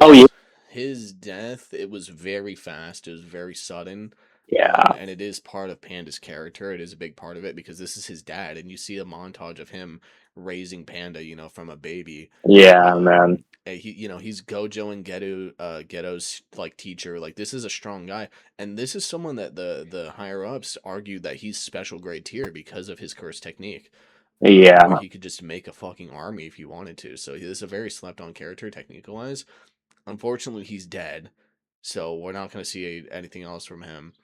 Oh yeah, because his death, it was very fast. It was very sudden. yeah, And it is part of Panda's character. It is a big part of it because this is his dad, and you see a montage of him raising Panda, from a baby. yeah, man. And he's Gojo and Geto's like teacher. Like this is a strong guy, and this is someone that the higher ups argued that he's special grade tier because of his curse technique, where Yeah, he could just make a fucking army if he wanted to. So he is a very slept on character technique wise. Unfortunately, he's dead, so we're not going to see anything else from him.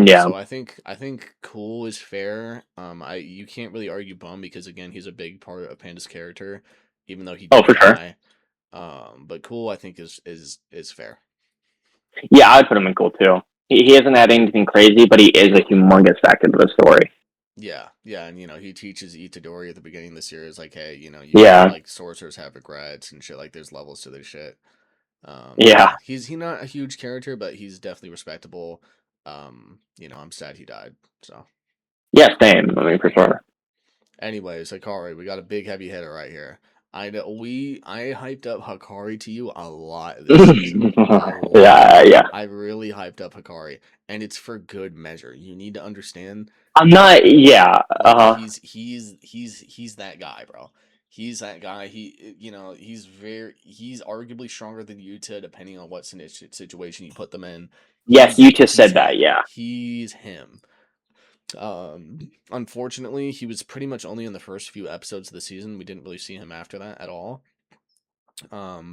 yeah. So I think cool is fair. I you can't really argue bum because again he's a big part of Panda's character, even though he Oh, did for sure. die. But cool I think is fair. Yeah, I'd put him in cool too. He hasn't had anything crazy, but he is a humongous factor to the story. Yeah, yeah, and he teaches Itadori at the beginning of the series like, hey, Yeah, like sorcerers have regrets and shit. Like there's levels to this shit. But yeah, yeah, he's not a huge character, but he's definitely respectable. I'm sad he died. So. yeah. Same. I mean, for sure. Anyways, Hikari, we got a big heavy hitter right here. I hyped up Hikari to you a lot this season. A lot. Yeah, yeah. I really hyped up Hikari, and it's for good measure. You need to understand, I'm not. Yeah. like Uh huh. he's that guy, bro. He's that guy. He's arguably stronger than Yuta, depending on what situation you put them in. Yes, you just said that. Him. Yeah. He's him. Unfortunately, he was pretty much only in the first few episodes of the season. We didn't really see him after that at all.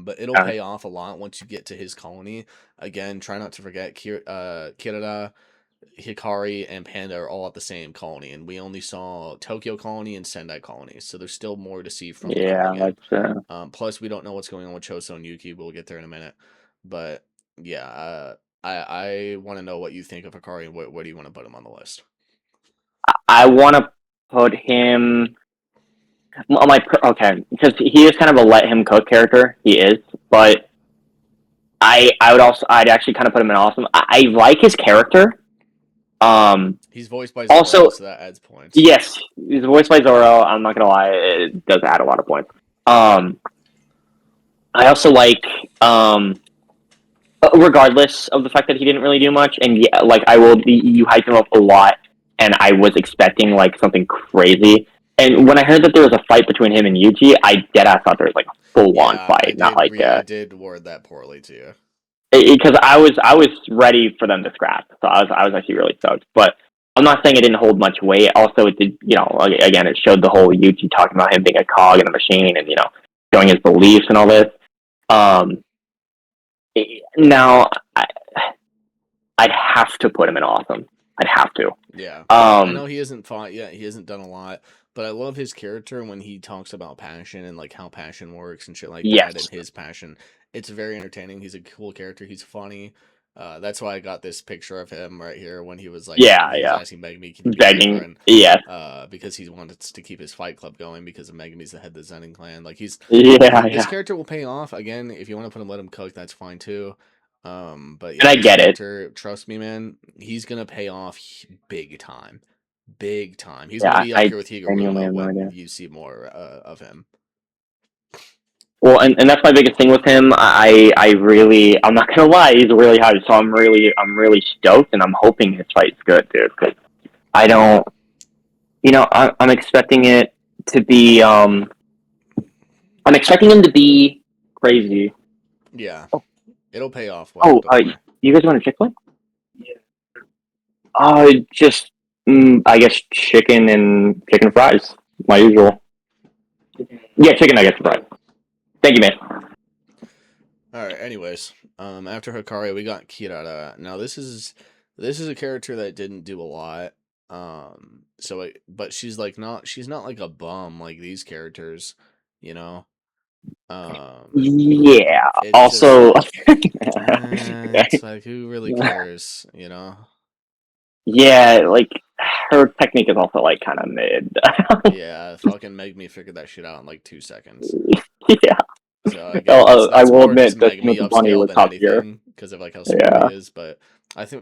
But it'll Uh, pay off a lot once you get to his colony. Again, try not to forget Kirida, Hikari, and Panda are all at the same colony, and we only saw Tokyo Colony and Sendai Colony, so there's still more to see from yeah. Coming In. That's. Plus, we don't know what's going on with Choso and Yuki. We'll get there in a minute. But yeah, I want to know what you think of Hikari and where do you want to put him on the list? I want to put him. Okay, because he is kind of a let him cook character. He is, but I'd actually kind of put him in awesome. I like his character. He's voiced by Also, Zoro, so that adds points. yes, he's voiced by Zoro. I'm not gonna lie, it does add a lot of points. I also like regardless of the fact that he didn't really do much, and yeah, like you hyped him up a lot, and I was expecting like something crazy. And when I heard that there was a fight between him and Yuji, I deadass thought there was like a full on Yeah, fight, not like I did word that poorly to you. because I was ready for them to scrap, so I was actually really stoked. But I'm not saying it didn't hold much weight. Also, it did, again, it showed the whole Yuji talking about him being a cog in the machine, and showing his beliefs and all this. Um, Now, I'd have to put him in awesome. I'd have to. Yeah, I know he hasn't fought yet. He hasn't done a lot, but I love his character when he talks about passion and like how passion works and shit like that, Yes. and his passion. It's very entertaining. He's a cool character. He's funny. That's why I got this picture of him right here when he was like, Yeah, he was yeah. asking Megami, "Can you be my Begging. friend?" Yes. Because he wanted to keep his fight club going because of Megami's the head of the Zenin clan. Like Yeah, this yeah. character will pay off. Again, if you want to put him, let him cook. That's fine too. But And yeah, I this get it. character, trust me, man, he's gonna pay off big time, big time. He's gonna Yeah, be up I here with genuinely Higuruma have no when idea. you see more of him. Well, and that's my biggest thing with him. I really, I'm not gonna lie, he's really high. So I'm really stoked, and I'm hoping his fight's good, dude. Because I don't, I'm expecting it to be I'm expecting him to be crazy. Yeah, Oh, it'll pay off well. Don't worry. you guys want a Chick-fil-A? Just I guess chicken and chicken fries, my usual. Yeah, chicken nuggets and fries. Thank you, man. All right. Anyways, after Hikari, we got Kirara. Now this is a character that didn't do a lot. But she's not like a bum like these characters, you know. Yeah. It's just Also, like, it's like who really cares, you know? yeah, like her technique is also like kind of mid. Yeah, fucking make me figure that shit out in like 2 seconds. Yeah. So again, I that's will more just admit, just with Megami the bunny upscale was than top tier. anything because of like how small Yeah. he is. But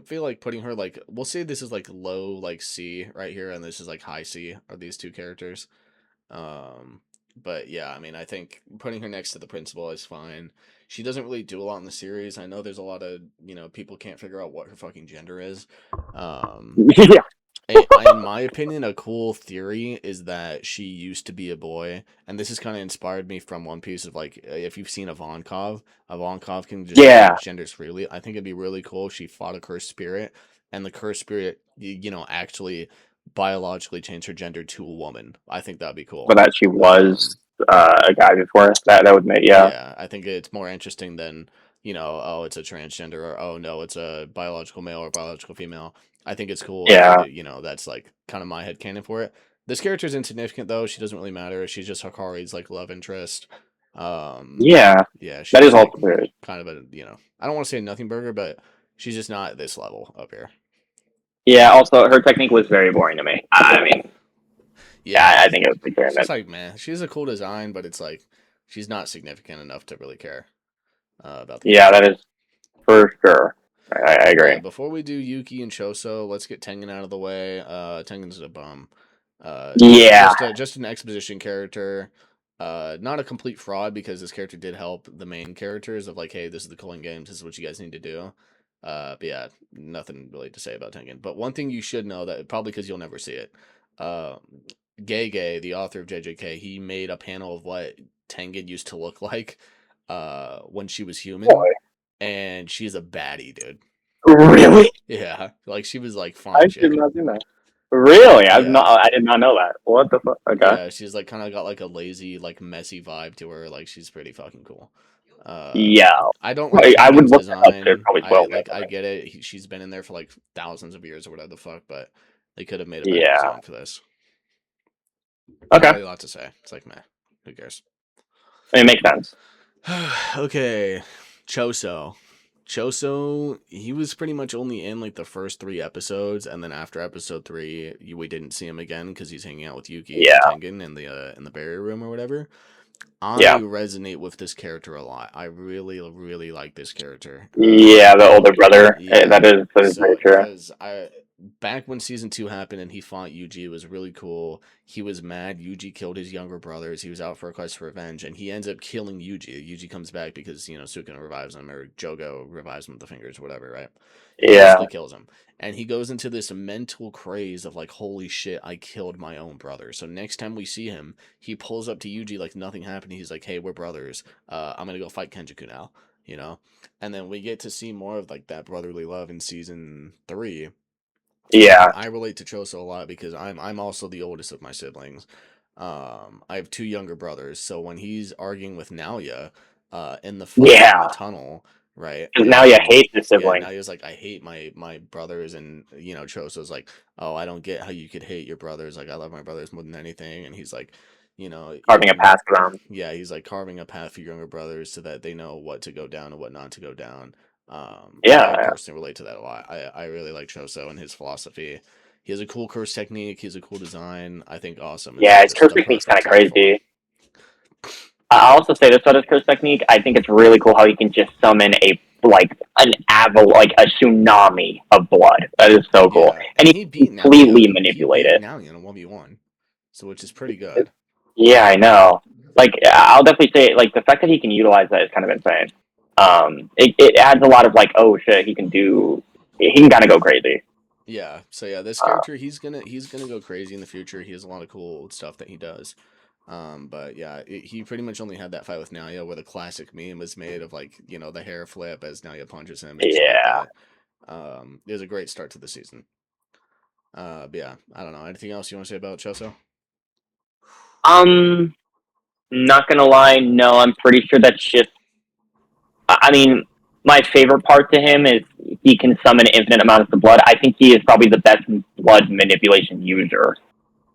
feel like putting her like we'll say this is like low like C right here, and this is like high C are these two characters. Um, but yeah, I mean, I think putting her next to the principal is fine. She doesn't really do a lot in the series. I know there's a lot of people can't figure out what her fucking gender is. Yeah. In my opinion, a cool theory is that she used to be a boy, and this has kind of inspired me from One Piece. Of like, if you've seen Ivankov can just Yeah. change genders freely. I think it'd be really cool if she fought a cursed spirit, and the cursed spirit, actually biologically changed her gender to a woman. I think that'd be cool. But that she was a guy before. That would make Yeah, I think it's more interesting than, oh, it's a transgender or oh no, it's a biological male or biological female. I think it's cool if Yeah. that's like kind of my headcanon for it. This character's insignificant though. She doesn't really matter. She's just Hakari's like love interest. Yeah. Yeah, That she's is like also weird. kind of a, I don't want to say nothing burger, but she's just not at this level up here. Yeah. Also, her technique was very boring to me. I mean, Yeah, I think it was the it's just pyramid. like, man, she has a cool design, but it's like she's not significant enough to really care about the Yeah, character. that is for sure. I agree. Before we do Yuki and Choso, let's get Tengen out of the way. Tengen's a bum. Yeah. Just an exposition character. Not a complete fraud because this character did help the main characters of like, hey, this is the Culling Games. This is what you guys need to do. But yeah, nothing really to say about Tengen. But one thing you should know that probably because you'll never see it. Uh, Gege, the author of JJK, he made a panel of what Tengen used to look like when she was human, Boy. and she's a baddie, dude. Really? Yeah, like she was like I fine did shit. not do that. Really? Yeah, I did not know that. What the fuck? Okay. yeah, she's like kind of got like a lazy, like messy vibe to her. Like she's pretty fucking cool. Yeah. I don't like I would Tengen's look that up. They're design. probably spoil me. I get it. She's been in there for like thousands of years or whatever the fuck, but they could have made a better Yeah. design for this. Not Okay. really a lot to say. It's like, meh, who cares? It makes sense. Okay, Choso. Choso, he was pretty much only in like the first 3 episodes, and then after episode 3, we didn't see him again because he's hanging out with Yuki Yeah. and Tengen in the barrier room or whatever. I Yeah. resonate with this character a lot. I really, really like this character. Yeah, the older brother. Yeah. That is very true. Because back when season 2 happened and he fought Yuji, it was really cool. He was mad Yuji killed his younger brothers. He was out for a quest for revenge, and he ends up killing Yuji. Yuji comes back because Sukuna revives him, or Jogo revives him with the fingers, whatever, right? He Yeah. basically kills him, and he goes into this mental craze of like, holy shit, I killed my own brother. So next time we see him, he pulls up to Yuji like nothing happened. He's like, hey, we're brothers. I'm gonna go fight Kenjaku now. And then we get to see more of like that brotherly love in season 3. Yeah. I relate to Choso a lot because I'm also the oldest of my siblings. I have 2 younger brothers, so when he's arguing with Naoya, in the fight in the tunnel, right? Now you hate the sibling. Yeah, Naoya's like, I hate my brothers, and Choso's like, oh, I don't get how you could hate your brothers. Like, I love my brothers more than anything, and he's like, Carving a path for them. Yeah, he's like carving a path for younger brothers so that they know what to go down and what not to go down. I personally relate to that a lot. I really like Choso and his philosophy. He has a cool curse technique. He has a cool design. I think awesome. Yeah, his curse technique's kind of crazy. I'll also say this about his curse technique. I think it's really cool how he can just summon a tsunami of blood. That is so cool. Yeah. And he completely manipulate it. Now in a 1v1, so which is pretty good. Yeah, I know. Like, I'll definitely say, like, the fact that he can utilize that is kind of insane. It adds a lot of like, oh shit, he can kind of go crazy. Yeah. So yeah, this character, he's gonna go crazy in the future. He has a lot of cool stuff that he does. But yeah, he pretty much only had that fight with Naoya where the classic meme was made of like, the hair flip as Naoya punches him and shit like Yeah. that. It was a great start to the season. But yeah, I don't know. Anything else you want to say about Choso? Not gonna lie, no, I'm pretty sure that's just. I mean, my favorite part to him is he can summon infinite amounts of blood. I think he is probably the best blood manipulation user.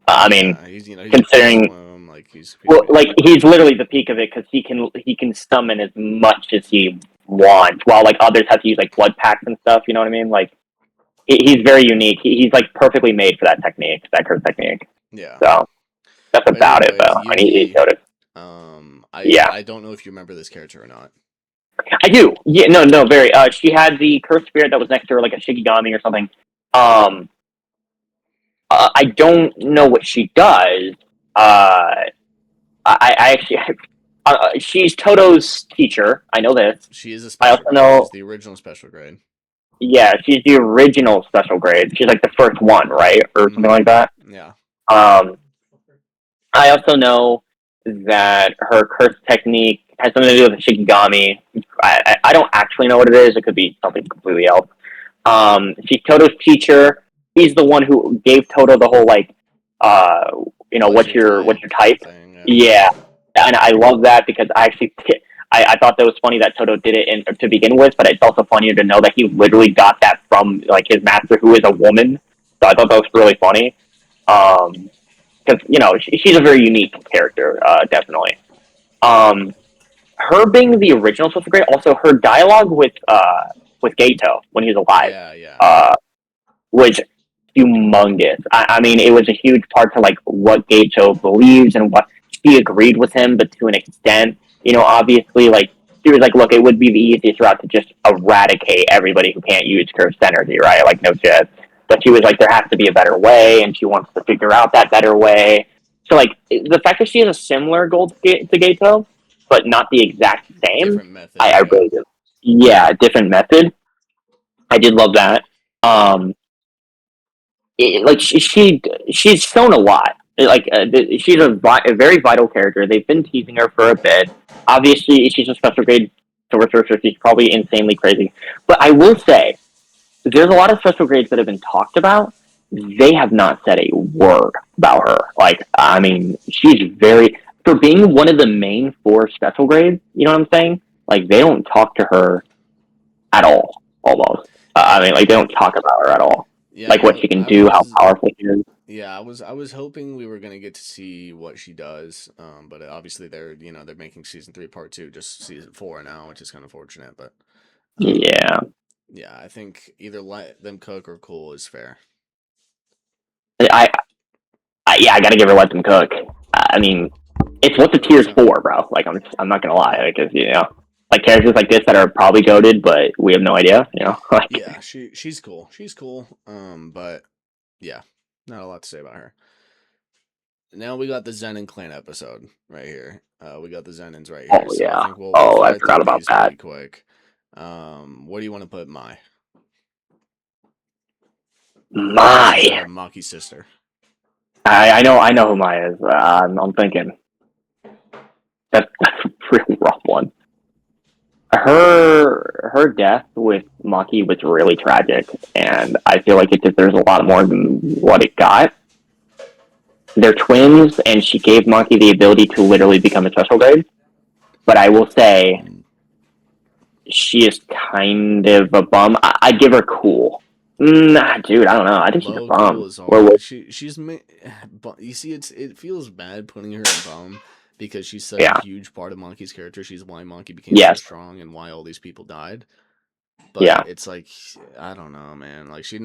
I mean, Yeah, he's the peak considering, of him, like he's well, pretty like amazing. he's literally the peak of it because he can summon as much as he wants, while like others have to use like blood packs and stuff. You know what I mean? Like he's very unique. He's like perfectly made for that technique, that curse technique. Yeah. So that's But about it, anyways, though. I mean, Yugi. noticed. Yeah, I don't know if you remember this character or not. I do. Yeah, no, very. She had the cursed spirit that was next to her, like a Shikigami or something. I don't know what she does. I actually, she's Toto's teacher. I know this. She is a I special also grade. know, She's the original special grade. yeah, she's the original special grade. She's like the first one, right, or something like that. Yeah. Um, I also know that her curse technique has something to do with the Shikigami. I don't actually know what it is. It could be something completely else. She's Toto's teacher. He's the one who gave Toto the whole like, what's your type? Thing, Yeah, and I love that because I thought that was funny that Toto did it to begin with, but it's also funnier to know that he literally got that from like his master, who is a woman. So I thought that was really funny. Because she's a very unique character, definitely. Her being the original Social Grade, also her dialogue with Gato when he was alive, Yeah. was humongous. I mean, it was a huge part to like what Gato believes and what she agreed with him, but to an extent, obviously, like she was like, look, it would be the easiest route to just eradicate everybody who can't use cursed energy, right? Like no shit. But she was like, there has to be a better way, and she wants to figure out that better way. So like the fact that she has a similar goal to Gato, but not the exact same, Different method. I really do. Yeah, different method. I did love that. She's shown a lot. She's a very vital character. They've been teasing her for a bit. Obviously, she's a special grade sorcerer, so she's probably insanely crazy. But I will say, there's a lot of special grades that have been talked about. They have not said a word about her. Like, I mean, she's very, for being one of the main 4 special grades, you know what I'm saying? Like, they don't talk to her at all, almost. I mean, like, they don't talk about her at all. Yeah. Like, what she can do, how powerful she is. Yeah, I was hoping we were gonna get to see what she does. But obviously they're making season 3 part 2, just season 4 now, which is kind of fortunate. But Yeah. yeah, I think either let them cook or cool is fair. I gotta give her let them cook. I mean, it's what the tier's for, bro. Like, I'm not gonna lie, because like characters like this that are probably goated, but we have no idea. Like, Yeah, she's cool. She's cool. But yeah, not a lot to say about her. Now we got the Zenin clan episode right here. We got the Zenins right here. oh So yeah. I think we'll Oh, I fly forgot through about these that. pretty quick. What do you want to put Mai? Mai. Maki's sister. I know who Mai is. I'm thinking that's a really rough one. Her death with Maki was really tragic, and I feel like it deserves a lot more than what it got. They're twins, and she gave Maki the ability to literally become a special grade. But I will say, she is kind of a bum. I'd give her cool. Nah, dude, I don't know. I think she's a bum. Cool is hard. She's you see, it feels bad putting her in bum because she's such a huge part of Monkey's character. She's why Monkey became so strong and why all these people died. But it's like, I don't know, man. Like she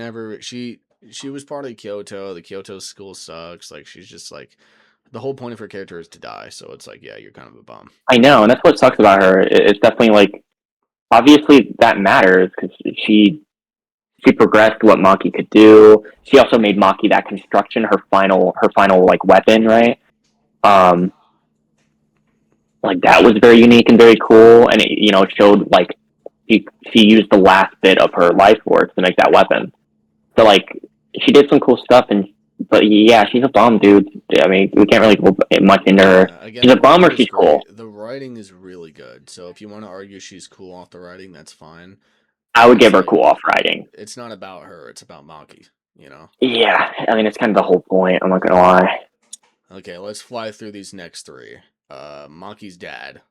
was part of Kyoto. The Kyoto school sucks. Like she's just like, the whole point of her character is to die. So it's like, yeah, you're kind of a bum. I know, and that's what sucks about her. It's definitely like, obviously that matters because she progressed what Maki could do. She also made Maki that construction her final like weapon, right? Like that was very unique and very cool, and it showed like she used the last bit of her life force to make that weapon. So like she did some cool stuff, and but yeah, she's a bum, dude. I mean, we can't really go much into her. Again, She's the a bum or writing is she's cool. great. The writing is really good. So if you want to argue she's cool off the writing, that's fine. I But would it's give her like cool off riding. it's not about her. It's about Maki. You know. Yeah, I mean, it's kind of the whole point. I'm not gonna lie. Okay, let's fly through these next three. Maki's dad,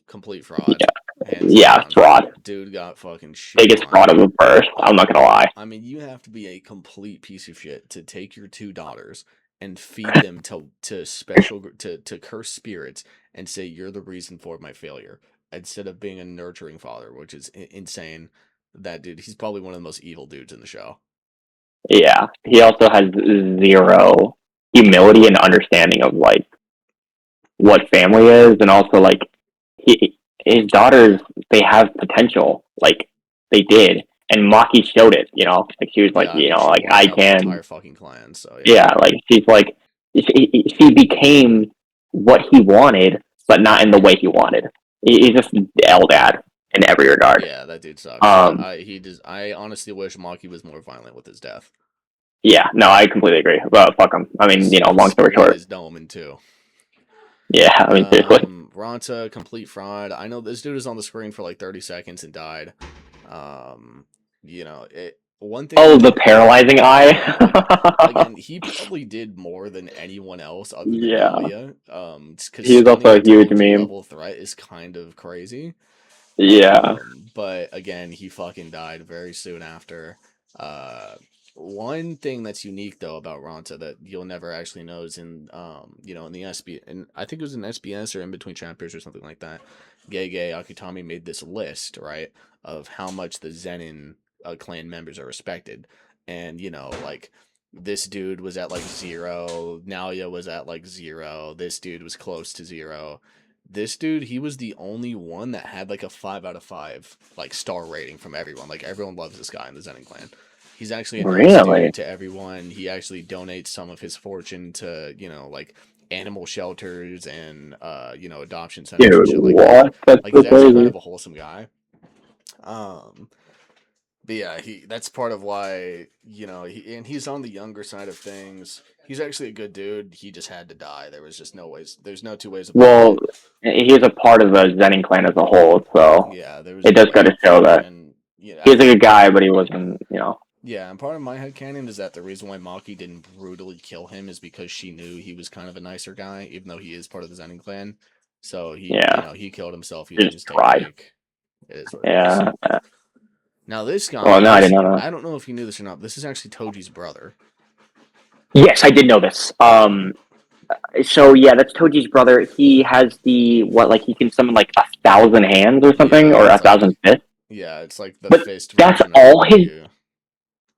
complete fraud, Yeah, hands yeah, down. fraud. Dude got fucking shit Biggest on. fraud of the first. I'm not gonna lie. I mean, you have to be a complete piece of shit to take your two daughters and feed them to curse spirits and say you're the reason for my failure instead of being a nurturing father, which is insane. That dude, he's probably one of the most evil dudes in the show. Yeah, he also has zero humility and understanding of like what family is, and also like his daughters, they have potential, like they did, and Maki showed it. You know, like she was like, Yeah, I you mean, know, she like wiped I out the can. entire fucking clan. So yeah, Yeah, like she's like she became what he wanted, but not in the way he wanted. He's just Eldad in every regard. yeah, that dude sucks. Um, I honestly wish Maki was more violent with his death. yeah, no, I completely agree. But fuck him. I mean, you know, long story Split short, his dome in two. yeah, I mean, seriously. Ranta, complete fraud. I know this dude is on the screen for like 30 seconds and died. You know, one thing Oh, he the did, paralyzing eye. yeah. Again, he probably did more than anyone else other than Yeah, Nalia. Because he was stunning also a a huge Toji meme. level threat is kind of crazy. Yeah. But again, he fucking died very soon after. One thing that's unique though about Ronta that you'll never actually know is in in the SB, and I think it was in SBS or in between chapters or something like that. Gege Akutami made this list, right, of how much the Zenin clan members are respected, and like this dude was at like 0, Nalia was at like 0, this dude was close to 0. This dude, he was the only one that had like a 5 out of 5 like star rating from everyone. Like everyone loves this guy in the Zenin clan. He's actually a nice Really? dude to everyone. He actually donates some of his fortune to, like animal shelters and adoption centers and Dude, shit like that. what? That's Like so he's actually kind crazy. of a wholesome guy. Um but yeah, that's part of why, he's on the younger side of things. He's actually a good dude. He just had to die. There was just no ways. There's no two ways about Well, it. he's a part of the Zenin clan as a whole, so Yeah, there was it no does way go to out show for it. that And I he's a think good guy, but he wasn't, you know. and part of my headcanon is that the reason why Maki didn't brutally kill him is because she knew he was kind of a nicer guy, even though he is part of the Zenin clan. So Yeah, he killed himself he using just his tried. technique. It is what it is. Yeah. Now this Well, guy, no, I didn't know that. I don't know if you knew this or not, but this is actually Toji's brother. Yes, I did know this. So yeah, that's Toji's brother. He has the what? Like he can summon like 1,000 hands or something, Yeah, or it's a like 1,000 fists. it's like the But fist that's version of all his. Ryu.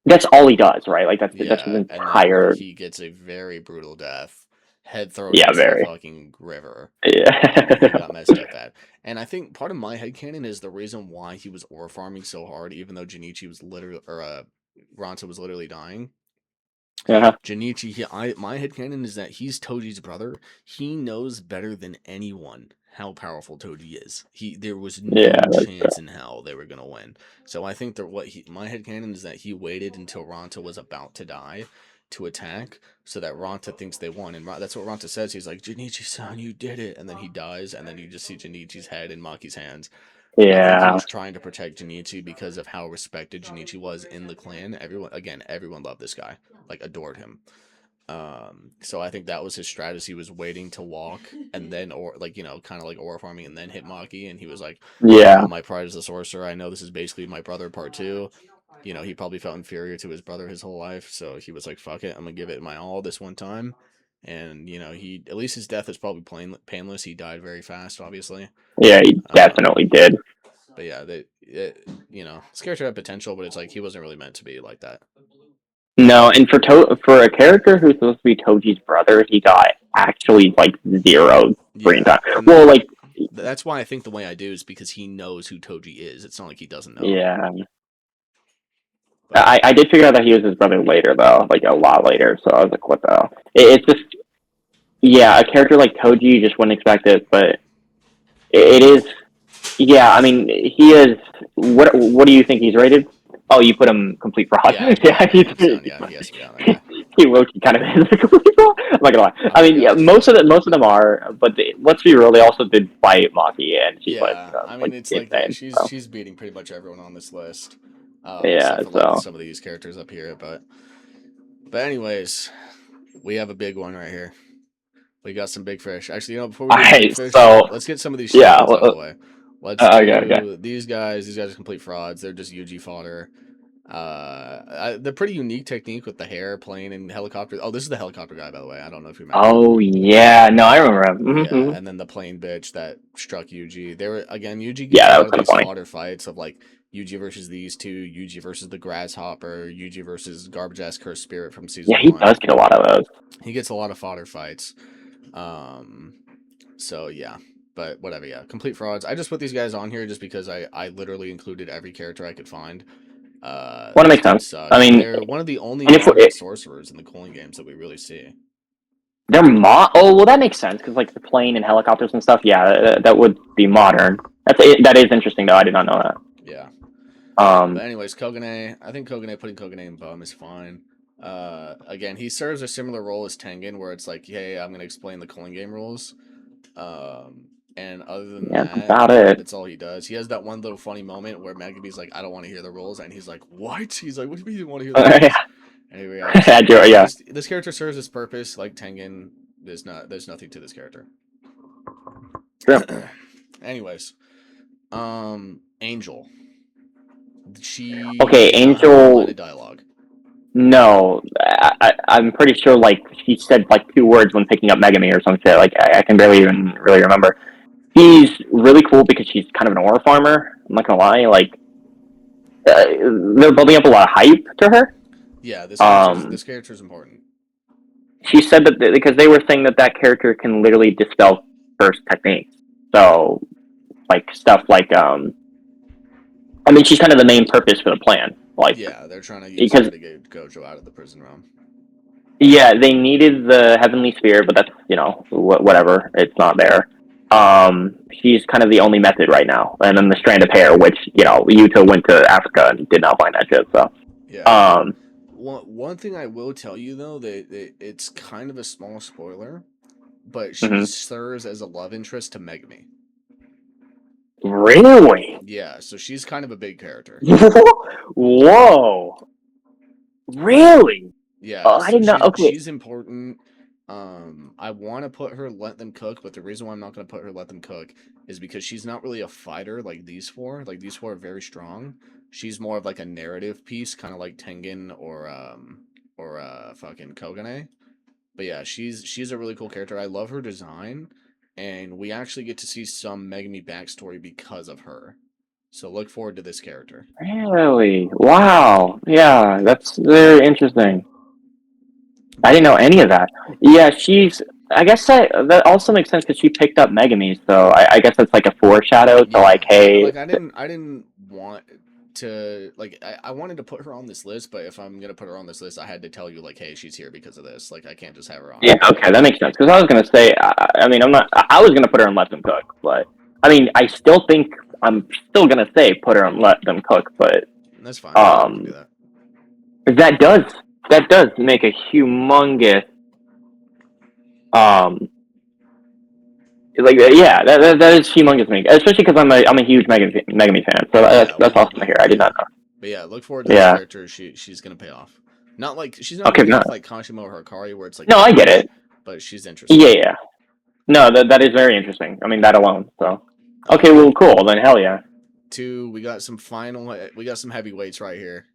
That's all he does, right? Like that's his Yeah, and then entire. he gets a very brutal death, head thrown Yeah, into the very. fucking river. He Yeah. got messed up at. And I think part of my headcanon is the reason why he was ore farming so hard, even though Junichi was literally, or Ronta was literally dying. Yeah. Junichi, my headcanon is that he's Toji's brother. He knows better than anyone how powerful Toji is. There was Yeah. no That's true. chance in hell they were gonna win. So I think that my headcanon is that he waited until Ronta was about to die to attack, so that Ronta thinks they won, and that's what Ronta says. He's like, "Junichi-san, you did it," and then he dies, and then you just see Junichi's head in Maki's hands. I think he Yeah. was trying to protect Junichi because of how respected Junichi was in the clan. Everyone loved this guy, like adored him. So I think that was his strategy. He was waiting to walk and then, or like, kind of like aura farming and then hit Maki. And he was like, Yeah. my pride is a sorcerer. I know this is basically my brother part two. He probably felt inferior to his brother his whole life. So he was like, fuck it. I'm going to give it my all this one time. And, at least his death is probably painless. He died very fast, obviously. Yeah. He definitely Um, did. but yeah, this character had potential, but it's like he wasn't really meant to be like that. No, and for a character who's supposed to be Toji's brother, he got actually like zero screen Yeah, time. and Well, like that's why I think the way I do is because he knows who Toji is. It's not like he doesn't know. yeah, But I did figure out that he was his brother later though, like a lot later. So I was like, what the hell? It's just yeah, a character like Toji, you just wouldn't expect it, but it is. Yeah, I mean, he is. What do you think he's rated? Oh, you put him complete fraud. yeah, Yeah, hands down, yeah, he has to be on that guy. he low-key kind of is a complete fraud. I'm not gonna lie. I mean, yeah, most of them are, but let's be real, they also did fight Maki, and she Yeah, I mean, like it's like insane. So, she's beating pretty much everyone on this list, yeah, except for like so some of these characters up here. But anyways, we have a big one right here. We got some big fish. Actually, before we get to big alright, fish, so let's get some of these yeah, shitholes out of the way. Let's okay. do these guys. These guys are complete frauds. They're just UG fodder. They're pretty unique technique with the hair playing in helicopter. Oh, this is the helicopter guy, by the way. I don't know if you remember. Oh yeah, no, I remember him. Yeah, and then the plane bitch that struck UG. They were again. UG gets Yeah, a that lot was of kind of these funny. fodder fights of like UG versus these two, UG versus the grasshopper, UG versus garbage ass cursed spirit from season Yeah, he 1. does get a lot of those. He gets a lot of fodder fights. So yeah, but whatever. Yeah, complete frauds. I just put these guys on here just because I literally included every character I could find. Well, that These makes dudes sense. suck. I mean, They're one of the only and if modern sorcerers in the cooling games that we really see. they're oh well, that makes sense because like the plane and helicopters and stuff. Yeah, that would be modern. That is interesting though. I did not know that. Yeah. Um, But anyways, Kogane. I think putting Kogane in Bum is fine. Again, he serves a similar role as Tengen, where it's like, hey, I'm gonna explain the cooling game rules. And other than yeah, that's that, about it. that's all he does. He has that one little funny moment where Magaby's like, I don't want to hear the rules, and he's like, what? He's like, what do you mean you want to hear the rules? Yeah, And he reacts. Like, yeah. this character serves its purpose. Like Tengen, there's nothing to this character. True. Anyways, Angel. She Okay, does not have a Angel. line of dialogue. No, I'm pretty sure like she said like 2 words when picking up Megami or some shit. Like I can barely even really remember. She's really cool because she's kind of an ore farmer. I'm not gonna lie. Like they're building up a lot of hype to her. Yeah, this character's important. She said that because they were saying that character can literally dispel first techniques. So like stuff like I mean she's kind of the main purpose for the plan. Like yeah, they're trying to use her to get Gojo out of the prison realm. Yeah, they needed the Heavenly Sphere, but that's whatever. It's not there. She's kind of the only method right now, and then the Strand of Hair, which Yuta went to Africa and did not find that shit. So yeah. One thing I will tell you though that it's kind of a small spoiler, but she serves as a love interest to Megami. Really? Yeah, so she's kind of a big character. Whoa! Really? Yeah, I so did not. Okay. she's important. I want to put her Let Them Cook, but the reason why I'm not going to put her Let Them Cook is because she's not really a fighter like these 4. Like these 4 are very strong. She's more of like a narrative piece, kind of like Tengen or fucking Kogane. But yeah, she's a really cool character. I love her design, and we actually get to see some Megami backstory because of her. So look forward to this character. Really? Wow. Yeah, that's very interesting. I didn't know any of that. Yeah, I guess that also makes sense because she picked up Megami, so I guess that's like a foreshadow to like, hey. Like I didn't want to like I wanted to put her on this list, but if I'm gonna put her on this list, I had to tell you like, hey, she's here because of this. Like I can't just have her on. Yeah, okay, that makes sense. Because I was gonna say, I mean, I was gonna put her on Let Them Cook, but I mean, I'm still gonna say put her on Let Them Cook, but that's fine. I can do that. That does make a humongous like yeah, that is humongous to me, especially because I'm a huge Megami fan, so that's awesome to hear. I did not know. But yeah, look forward to this character. She's gonna pay off. Not like she's not gonna be like Kanshimo or Hikari, where it's like no, I get it, but she's interesting. Yeah. No, that is very interesting. I mean, that alone. So okay, well, cool. Then hell yeah. 2, we got some heavyweights right here.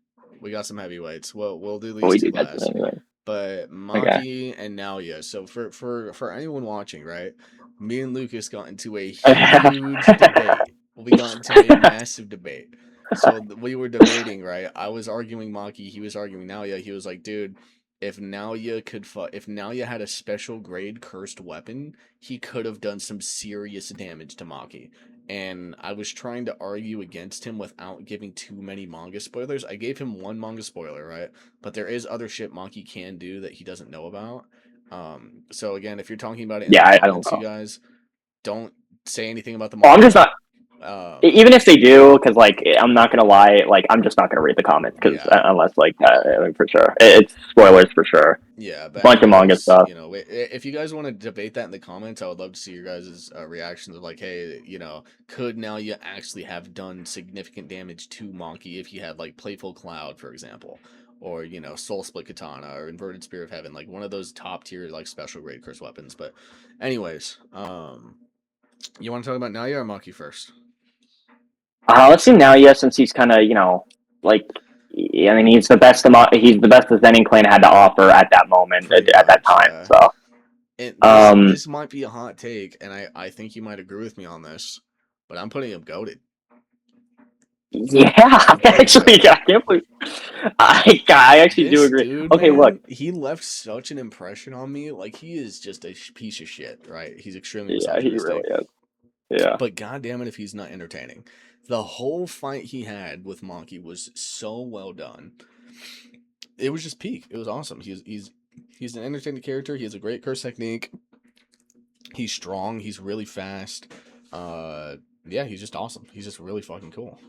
We got some heavyweights. Well, we'll do these 2 last. Anyway. But Maki and Naoya. So for anyone watching, right? Me and Lucas got into a huge debate. We got into a massive debate. So we were debating, right? I was arguing Maki. He was arguing Naoya. He was like, dude, if Naoya had a special grade cursed weapon, he could have done some serious damage to Maki. And I was trying to argue against him without giving too many manga spoilers. I gave him 1 manga spoiler, right? But there is other shit Maki can do that he doesn't know about. So again, if you're talking about it in the comments, you guys, don't say anything about the manga. I'm just not. Even if they do, because like I'm not gonna lie, like I'm just not gonna read the comments because unless like for sure it's spoilers for sure. Yeah, but bunch of manga anyways, stuff. if you guys want to debate that in the comments, I would love to see your guys' reactions of like, hey, could now you actually have done significant damage to Monkey if you had like Playful Cloud, for example, or Soul Split Katana or Inverted Spear of Heaven, like one of those top tier like special grade curse weapons. But anyways, you want to talk about Naya or Monkey first? Let's see now, yeah, since he's kind of like, I mean, he's the best. He's the best the Zenin clan had to offer at that moment, Pretty at that much, time. yeah. So, And um, this might be a hot take, and I think you might agree with me on this, but I'm putting him goated. yeah, I'm putting him actually, goated. I can't believe. I actually do This agree. dude, Okay, look. man, he left such an impression on me. Like, he is just a piece of shit, right? He's extremely Yeah, he really misogynistic. is. Yeah. But goddamn it, if he's not entertaining. The whole fight he had with Monkey was so well done. It was just peak. It was awesome. He's an entertaining character. He has a great curse technique. He's strong. He's really fast. Yeah, he's just awesome. He's just really fucking cool.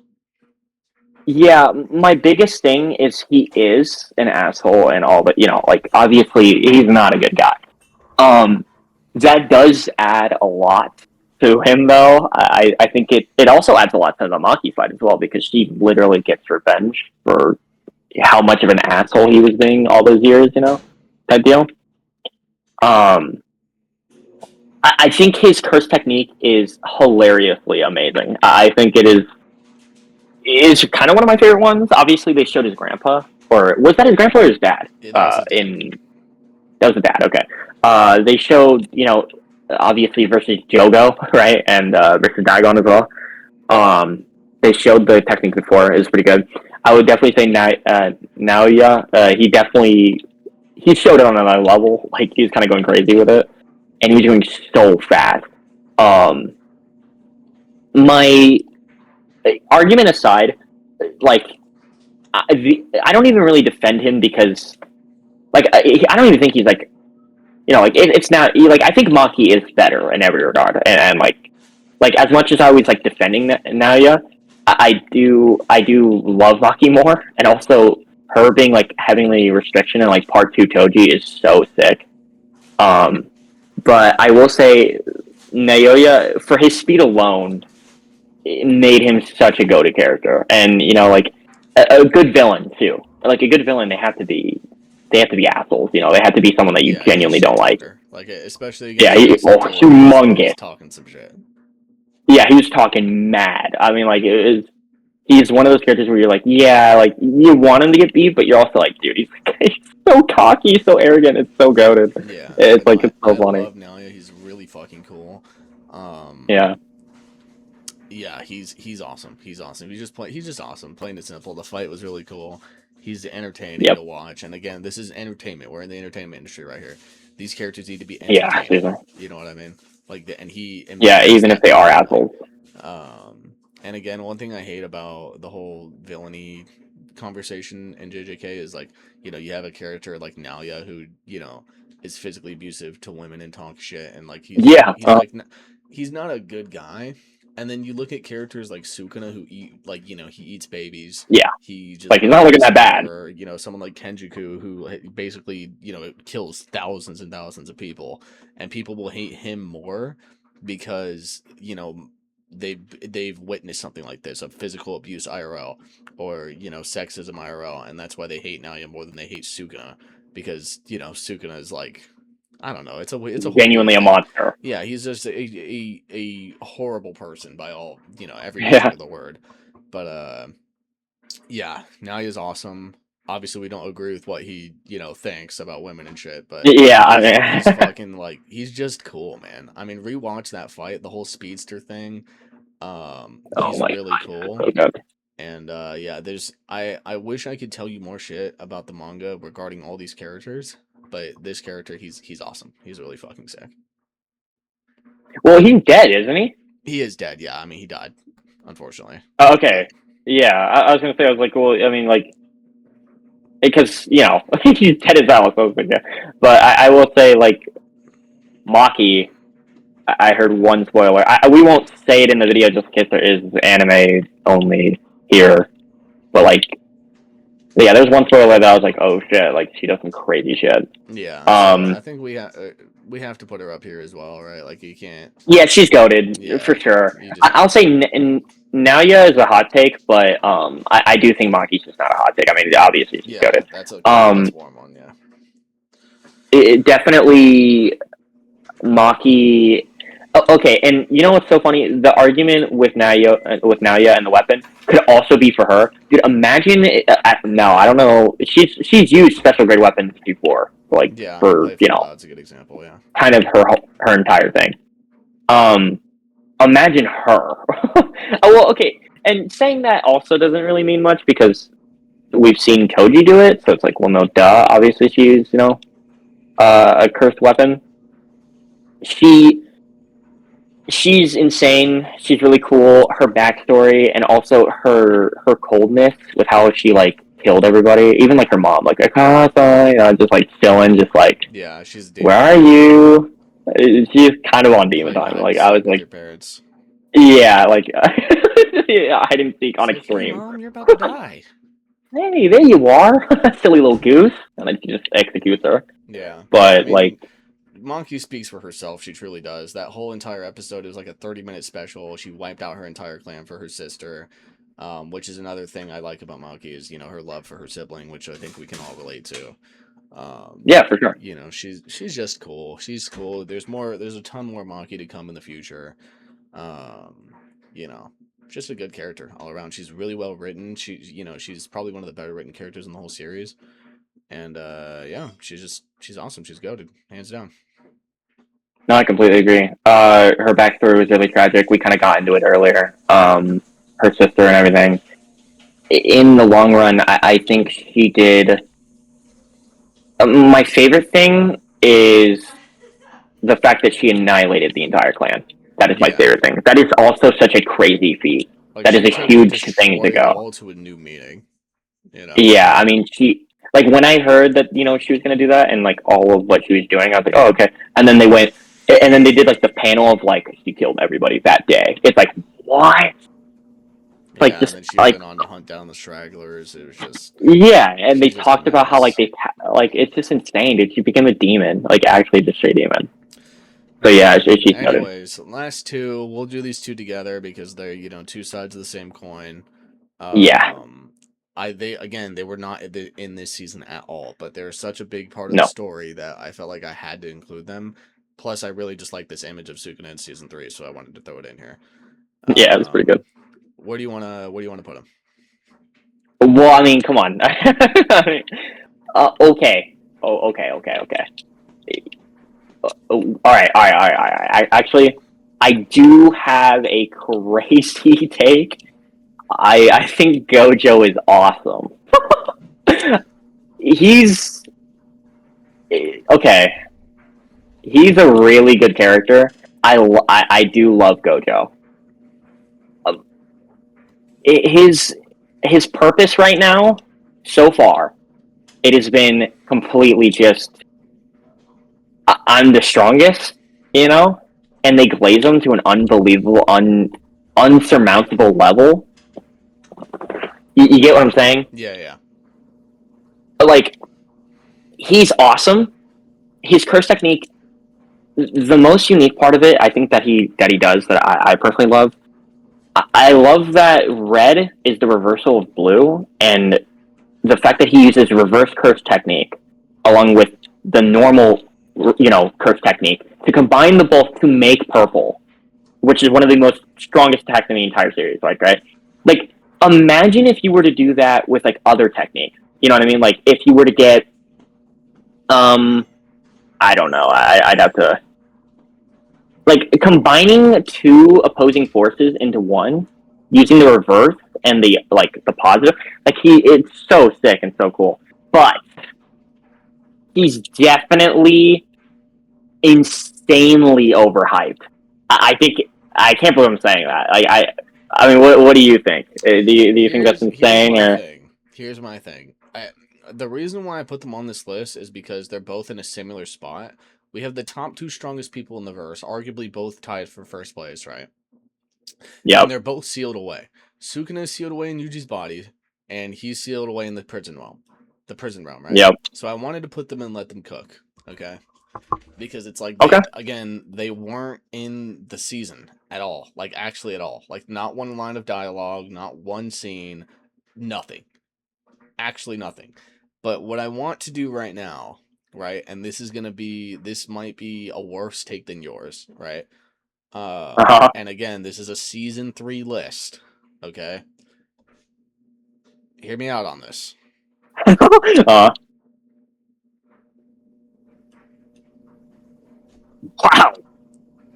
Yeah, my biggest thing is he is an asshole and all, but like obviously he's not a good guy. That does add a lot to him, though. I think it also adds a lot to the Maki fight as well because she literally gets revenge for how much of an asshole he was being all those years, type deal. I think his curse technique is hilariously amazing. I think it is kind of one of my favorite ones. Obviously, they showed his grandpa, or was that his grandpa or his dad? Yeah, that was his dad. That was the dad. Okay. They showed, obviously versus Jogo, right, and versus Dagon as well. They showed the technique before. It was pretty good. I would definitely say Naoya. He showed it on another level. Like he was kind of going crazy with it, and he was doing so fast. My argument aside, like I don't even really defend him because, like, I don't even think he's like, it's not like I think Maki is better in every regard, and like as much as I always like defending Naoya, I do love Maki more, and also her being like heavily restriction in like part 2 Toji is so sick. But I will say Naoya, for his speed alone, it made him such a go-to character, and like a good villain too. Like a good villain, they have to be assholes. They have to be someone that you Yeah, he's genuinely don't shit like. talker. Like, especially Yeah, against Jason Tour, he was humongous. talking some shit. Yeah, he was talking mad. I mean, like he's one of those characters where you're like, yeah, like you want him to get beat, but you're also like, dude, he's so cocky, so arrogant, it's so goated. Yeah, It's like no, it's I so funny. love Nalia. He's really fucking cool. Yeah. Yeah, he's awesome. He's awesome. He's just awesome. Plain and simple. The fight was really cool. He's entertaining Yep. to watch. And again, this is entertainment. We're in the entertainment industry right here. These characters need to be Yeah. entertaining. You know what I mean? Like, and he Yeah. embodies Even if that they are perfectly. assholes. And again, one thing I hate about the whole villainy conversation in JJK is like, you have a character like Nalia who, is physically abusive to women and talk shit, and like Yeah. he's not a good guy. And then you look at characters like Sukuna who eat like he eats babies. Yeah. He just Like he's not looking that bad. or someone like Kenjiku who basically kills thousands and thousands of people, and people will hate him more because they've witnessed something like this, of physical abuse IRL, or sexism IRL, and that's why they hate Naoya more than they hate Sukuna, because Sukuna is like, I don't know, it's a whole weird Genuinely a thing. monster. Yeah, he's just a horrible person by all every Yeah. measure of the word. But yeah, Naoya's awesome. Obviously, we don't agree with what he thinks about women and shit, but Yeah. I he's mean. fucking like, he's just cool, man. I mean, rewatch that fight, the whole speedster thing. Oh He's my really god. cool. So good. And yeah, I wish I could tell you more shit about the manga regarding all these characters, but this character, he's awesome. He's really fucking sick. Well, he's dead, isn't he? He is dead. Yeah, I mean, he died, unfortunately. Oh, okay. Yeah, I was gonna say, I was like, well, I mean, like, because he's dead as hell. So I was like, yeah. But I will say, like, Maki, I heard one spoiler. We won't say it in the video just in case there is anime only here. But like, Yeah, there's one storyline that I was like, oh shit, like she does some crazy shit. Yeah, so I Um, think we have to put her up here as well, right? Like you can't. yeah, she's goaded for Yeah, sure. you just I'll have say to. Naoya is a hot take, but I do think Maki's just not a hot take. I mean, obviously she's Yeah, goaded. that's Um, warm one. Yeah. it definitely Maki. Okay, and you know what's so funny? The argument with Naoya and the weapon could also be for her. Dude, imagine. No, I don't know. She's used special grade weapons before, like Yeah, for play Fallout's a good example. Yeah. kind of her entire thing. Um, imagine her. Oh well, okay. And saying that also doesn't really mean much because we've seen Koji do it, so it's like, well, no, duh. Obviously, she's a cursed weapon. She she's insane. She's really cool. Her backstory and also her coldness with how she like killed everybody, even like her mom, like just like chilling, just like Yeah, she's where demon are time. you? She's kind of on demon Playing time. hide and Like I was seek with like, your parents. yeah, like yeah, hide and seek It's on like, hey, extreme. mom, you're about to die. Hey, there you are, silly little goose, and then she just executes her. Yeah, but I But mean, like, Monkey speaks for herself. She truly does. That whole entire episode is like a 30-minute special. She wiped out her entire clan for her sister, which is another thing I like about Monkey is her love for her sibling, which I think we can all relate to. yeah, for sure. She's just cool. She's cool. There's a ton more Monkey to come in the future. Um, you know, just a good character all around. She's really well written. She's probably one of the better written characters in the whole series. And yeah, she's awesome. She's goated, hands down. No, I completely agree. Her backstory was really tragic. We kind of got into it earlier. Her sister and everything. In the long run, I think she did. My favorite thing is the fact that she annihilated the entire clan. That is my Yeah, favorite thing. That is also such a crazy feat. like That is she a took huge thing to destroy go. all to a new meaning. You know. Yeah, I mean, she like when I heard that she was gonna do that and like all of what she was doing, I was like, oh okay. And then they went, and then they did like the panel of like she killed everybody that day. It's like what? Like Yeah, and just then she like went on to hunt down the stragglers. It was just yeah, and they she's just a talked about how like menace. like it's just insane, dude. She became a demon, like actually just straight demon. So But yeah, yeah. she's noted. Anyways, last two, we'll do these two together because they're two sides of the same coin. Yeah, They were not in this season at all, but they're such a big part of the no, story that I felt like I had to include them. Plus, I really just like this image of Sukuna in season 3, so I wanted to throw it in here. yeah, it was pretty good. Where do you wanna put them? Well, I mean, come on. I mean, okay. Oh, okay. All right. Actually, I do have a crazy take. I think Gojo is awesome. He's okay. He's a really good character. I do love Gojo. Um, his purpose right now, so far, it has been completely just I'm the strongest, and they glaze him to an unbelievable, unsurmountable level. You get what I'm saying? Yeah, yeah. Like he's awesome. His curse technique, the most unique part of it, I think that he does that I personally love. I love that red is the reversal of blue, and the fact that he uses reverse curse technique along with the normal, curse technique to combine the both to make purple, which is one of the most strongest attacks in the entire series. Right? Like, imagine if you were to do that with like other techniques. You know what I mean? Like, if you were to get, I don't know. I'd have to like combining two opposing forces into one using the reverse and the positive. Like it's so sick and so cool. But he's definitely insanely overhyped. I think I can't believe I'm saying that. Like I mean, what do you think? Do you think that's Here's insane my or? thing. The reason why I put them on this list is because they're both in a similar spot. We have the top two strongest people in the verse, arguably both tied for first place, right? And Yep. they're both sealed away. Sukuna is sealed away in Yuji's body. and he's sealed away in the prison realm. Right? Yep. So I wanted to put them and let them cook. Okay. Because it's like Okay. they weren't in the season at all. Like actually at all. Like not one line of dialogue, not one scene, nothing. Actually nothing. But what I want to do right now, right? And this might be a worse take than yours, right? Uh-huh. And again, this is a season 3 list, okay? Hear me out on this. Wow.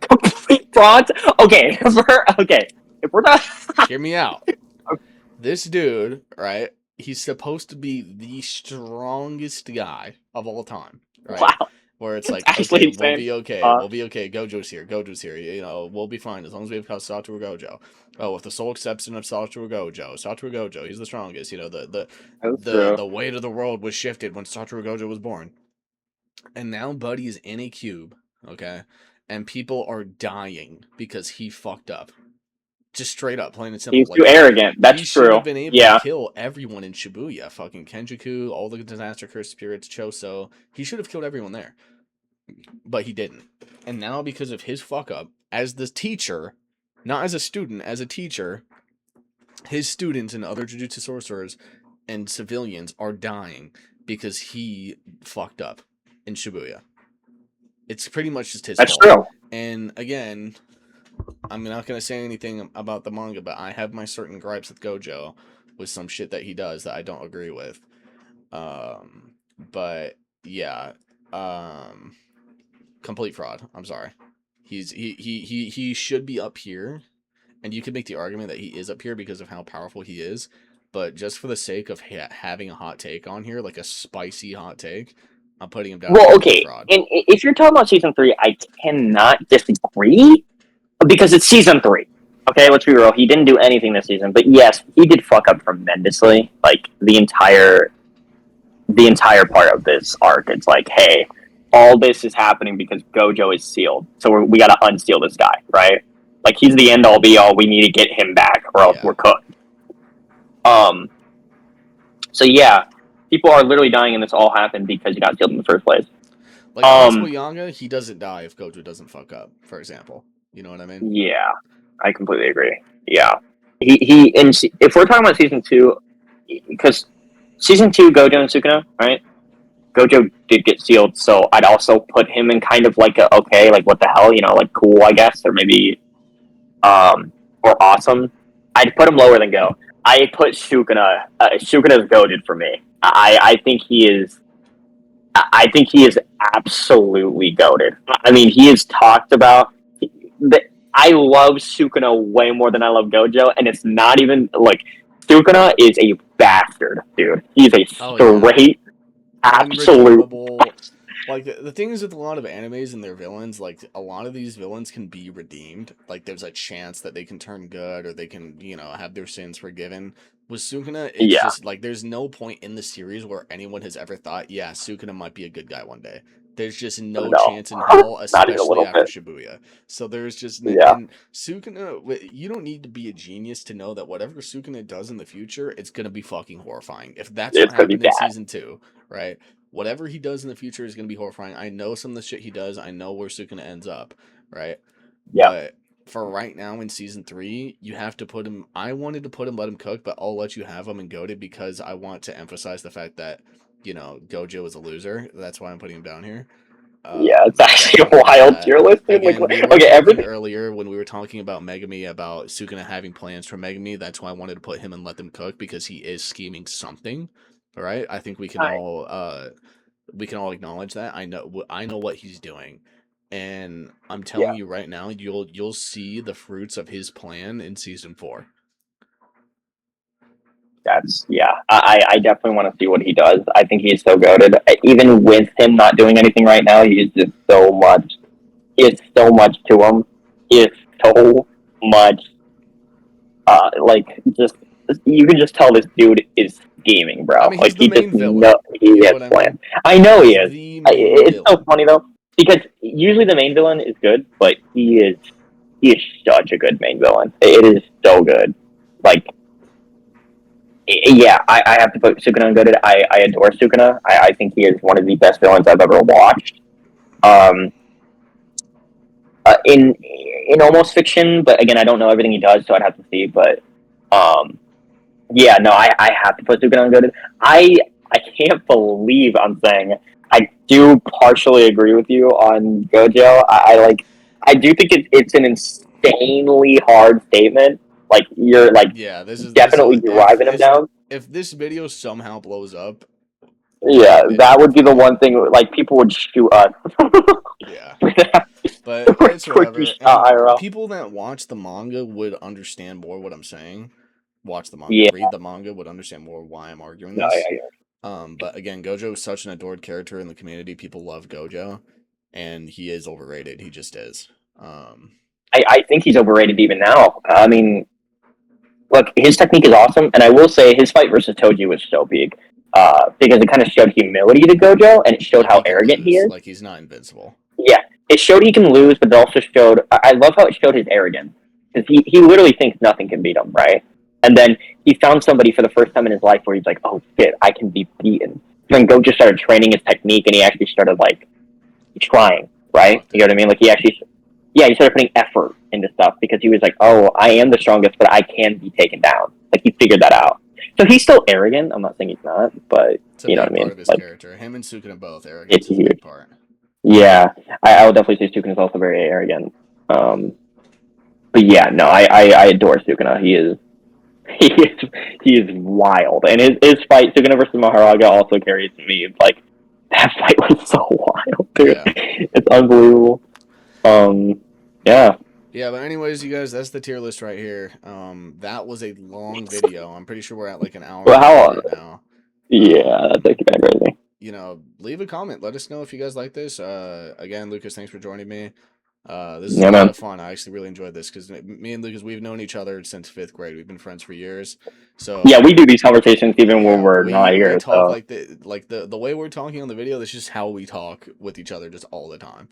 Complete frauds. Okay. If we're not. Hear me out. This dude, right? He's supposed to be the strongest guy of all time, right? Wow. Where it's It's like, actually okay, we'll insane. be okay. We'll be okay. Gojo's here. You know, we'll be fine as long as we have Satoru Gojo. Oh, with the sole exception of Satoru Gojo, he's the strongest. You know, That's true. the weight of the world was shifted when Satoru Gojo was born. And now Buddy is in a cube, okay? And people are dying because he fucked up. Just straight up, plain and simple. He's Like too arrogant. That's he should true. have been able to Yeah. kill everyone in Shibuya. Fucking Kenjaku, all the disaster cursed spirits, Choso. He should have killed everyone there. But he didn't. And now because of his fuck up, as the teacher, not as a student, as a teacher, his students and other Jujutsu sorcerers and civilians are dying because he fucked up in Shibuya. It's pretty much just his That's fault. true. And again, I'm not going to say anything about the manga, but I have my certain gripes with Gojo with some shit that he does that I don't agree with. But yeah, complete fraud. I'm sorry. He should be up here, and you could make the argument that he is up here because of how powerful he is. But just for the sake of having a hot take on here, like a spicy hot take, I'm putting him down. Well, okay. And if you're talking about season 3, I cannot disagree because it's season 3. Okay, let's be real. He didn't do anything this season, but yes, he did fuck up tremendously. Like the entire part of this arc, it's like, hey, all this is happening because Gojo is sealed, so we got to unseal this guy, right? Like he's the end all be all. We need to get him back, or else we're cooked. So yeah, people are literally dying, and this all happened because he got sealed in the first place. Like Principal Yanga, he doesn't die if Gojo doesn't fuck up, for example. You know what I mean? Yeah, I completely agree. Yeah, he and if we're talking about season 2, because season 2, Gojo and Sukuna, right? Gojo did get sealed, so I'd also put him in kind of like a okay, like what the hell, you know, like cool, I guess, or maybe or awesome. I'd put him lower than Go. I put Sukuna. Sukuna's goated for me. I think he is. I think he is absolutely goated. I mean, he is talked about. I love Sukuna way more than I love Gojo, and it's not even like Sukuna is a bastard, dude. He's a straight, absolute. Like the thing is with a lot of animes and their villains, like a lot of these villains can be redeemed. Like there's a chance that they can turn good or they can, you know, have their sins forgiven. With Sukuna, it's just like there's no point in the series where anyone has ever thought, yeah, Sukuna might be a good guy one day. There's just no chance in hell, especially after Shibuya. So there's just and Sukuna. You don't need to be a genius to know that whatever Sukuna does in the future, it's gonna be fucking horrifying. If that's what happened in season 2, right? Whatever he does in the future is going to be horrifying. I know some of the shit he does. I know where Sukuna ends up, right? Yeah. But for right now in season 3, you have to put him. I wanted to put him, let him cook, but I'll let you have him and goated because I want to emphasize the fact that, you know, Gojo is a loser. That's why I'm putting him down here. Yeah, it's actually a wild tier list. Again, we were talking earlier when we were talking about Megami, about Sukuna having plans for Megami. That's why I wanted to put him and let them cook because he is scheming something. All right, I think we can all acknowledge that. I know what he's doing, and I'm telling you right now, you'll see the fruits of his plan in season 4. That's I definitely want to see what he does. I think he is so goated. Even with him not doing anything right now, he is just so much. It's so much to him. It's so much. Like just you can just tell this dude is scheming, bro. I mean, like he just he has plans. I know he is. It's so funny though because usually the main villain is good, but he is such a good main villain. It is so good. Like Yeah, I have to put Sukuna on goated. I adore Sukuna. I think he is one of the best villains I've ever watched. Um, in almost fiction, but again, I don't know everything he does, so I'd have to see. But yeah, no, I have to put Sukuna on goated. I can't believe I'm saying I do partially agree with you on Gojo. I do think it's an insanely hard statement. Like you're like Yeah, this is definitely driving him down. if this video somehow blows up, Yeah, it's that over would for be the me. one thing. Like people would shoot us. Yeah. But We're it's quickly whatever. shot And IRL. people that watch the manga would understand more what I'm saying. Watch the manga, Yeah, read the manga, would understand more why I'm arguing no, this. yeah, But again, Gojo is such an adored character in the community. People love Gojo, and he is overrated. He just is. I think he's overrated even now. I mean, look, his technique is awesome, and I will say his fight versus Toji was so big because it kind of showed humility to Gojo, and it showed Like how he can arrogant he lose. is. Like he's not invincible. Yeah, it showed he can lose, but it also showed. I love how it showed his arrogance because he literally thinks nothing can beat him, right? And then he found somebody for the first time in his life where he's like, "Oh shit, I can be beaten." Then Gojo started training his technique, and he actually started like trying, right? Fucked You know it. what I mean? Like he actually, yeah, he started putting effort into stuff because he was like, "Oh, I am the strongest, but I can be taken down." Like he figured that out. So he's still arrogant. I'm not saying he's not, but It's a you know what big I part mean. of his Like character. Him and Sukuna both. it's Arrogance is a big huge. part. Yeah, I would definitely say Sukuna is also very arrogant. Um, but yeah, no, I adore Sukuna. He is he is he is wild, and his fight Sukuna versus Maharaga also carries me. Like that fight was so wild, dude. Yeah. It's unbelievable. Yeah. Yeah, but anyways, you guys, that's the tier list right here. That was a long video. I'm pretty sure we're at like an hour Well, and a half how? right now. Yeah, that's actually kind of crazy. Leave a comment. Let us know if you guys like this. Again, Lucas, thanks for joining me. This is a Yeah, lot man. of fun. I actually really enjoyed this because me and Lucas, we've known each other since fifth grade. We've been friends for years. Yeah, So we do these conversations even when yeah, we're not we here. talk So like the way we're talking on the video. That's just how we talk with each other, just all the time.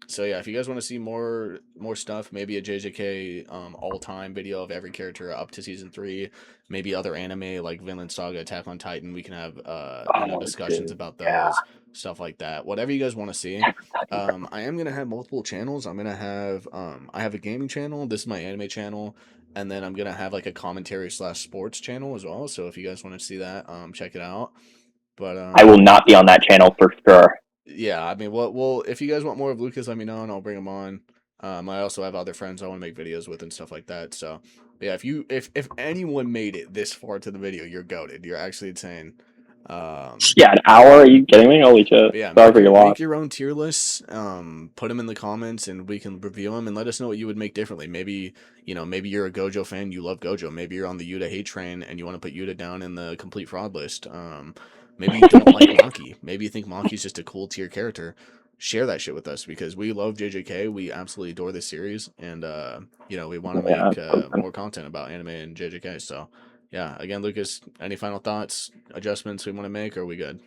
So yeah, if you guys want to see more stuff, maybe a JJK all time video of every character up to season 3, maybe other anime like Vinland Saga, Attack on Titan. We can have discussions dude, about yeah. those, stuff like that. Whatever you guys want to see. I am gonna have multiple channels. I'm gonna have I have a gaming channel. This is my anime channel. And then I'm gonna have like a commentary / sports channel as well. So if you guys want to see that, check it out. But I will not be on that channel for sure. yeah, I mean, well, if you guys want more of Lucas, let me know and I'll bring him on. I also have other friends I want to make videos with and stuff like that. So yeah, if anyone made it this far to the video, you're goated. You're actually insane. Yeah, an hour? Are you kidding me? Holy shit! But yeah, Sorry for your loss. make your own tier lists. Put them in the comments, and we can review them and let us know what you would make differently. Maybe maybe you're a Gojo fan, you love Gojo. Maybe you're on the Yuta hate train and you want to put Yuta down in the complete fraud list. Maybe you don't like Maki. Maybe you think Maki's just a cool tier character. Share that shit with us because we love JJK. We absolutely adore this series, and we want to Yeah. make more content about anime and JJK. So yeah, again, Lucas, any final thoughts, adjustments we want to make, or are we good?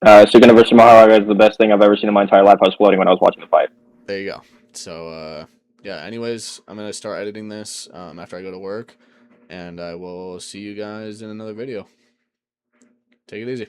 Sukuna versus Maharaga is the best thing I've ever seen in my entire life. I was floating when I was watching the fight. There you go. So yeah, anyways, I'm gonna start editing this after I go to work, and I will see you guys in another video. Take it easy.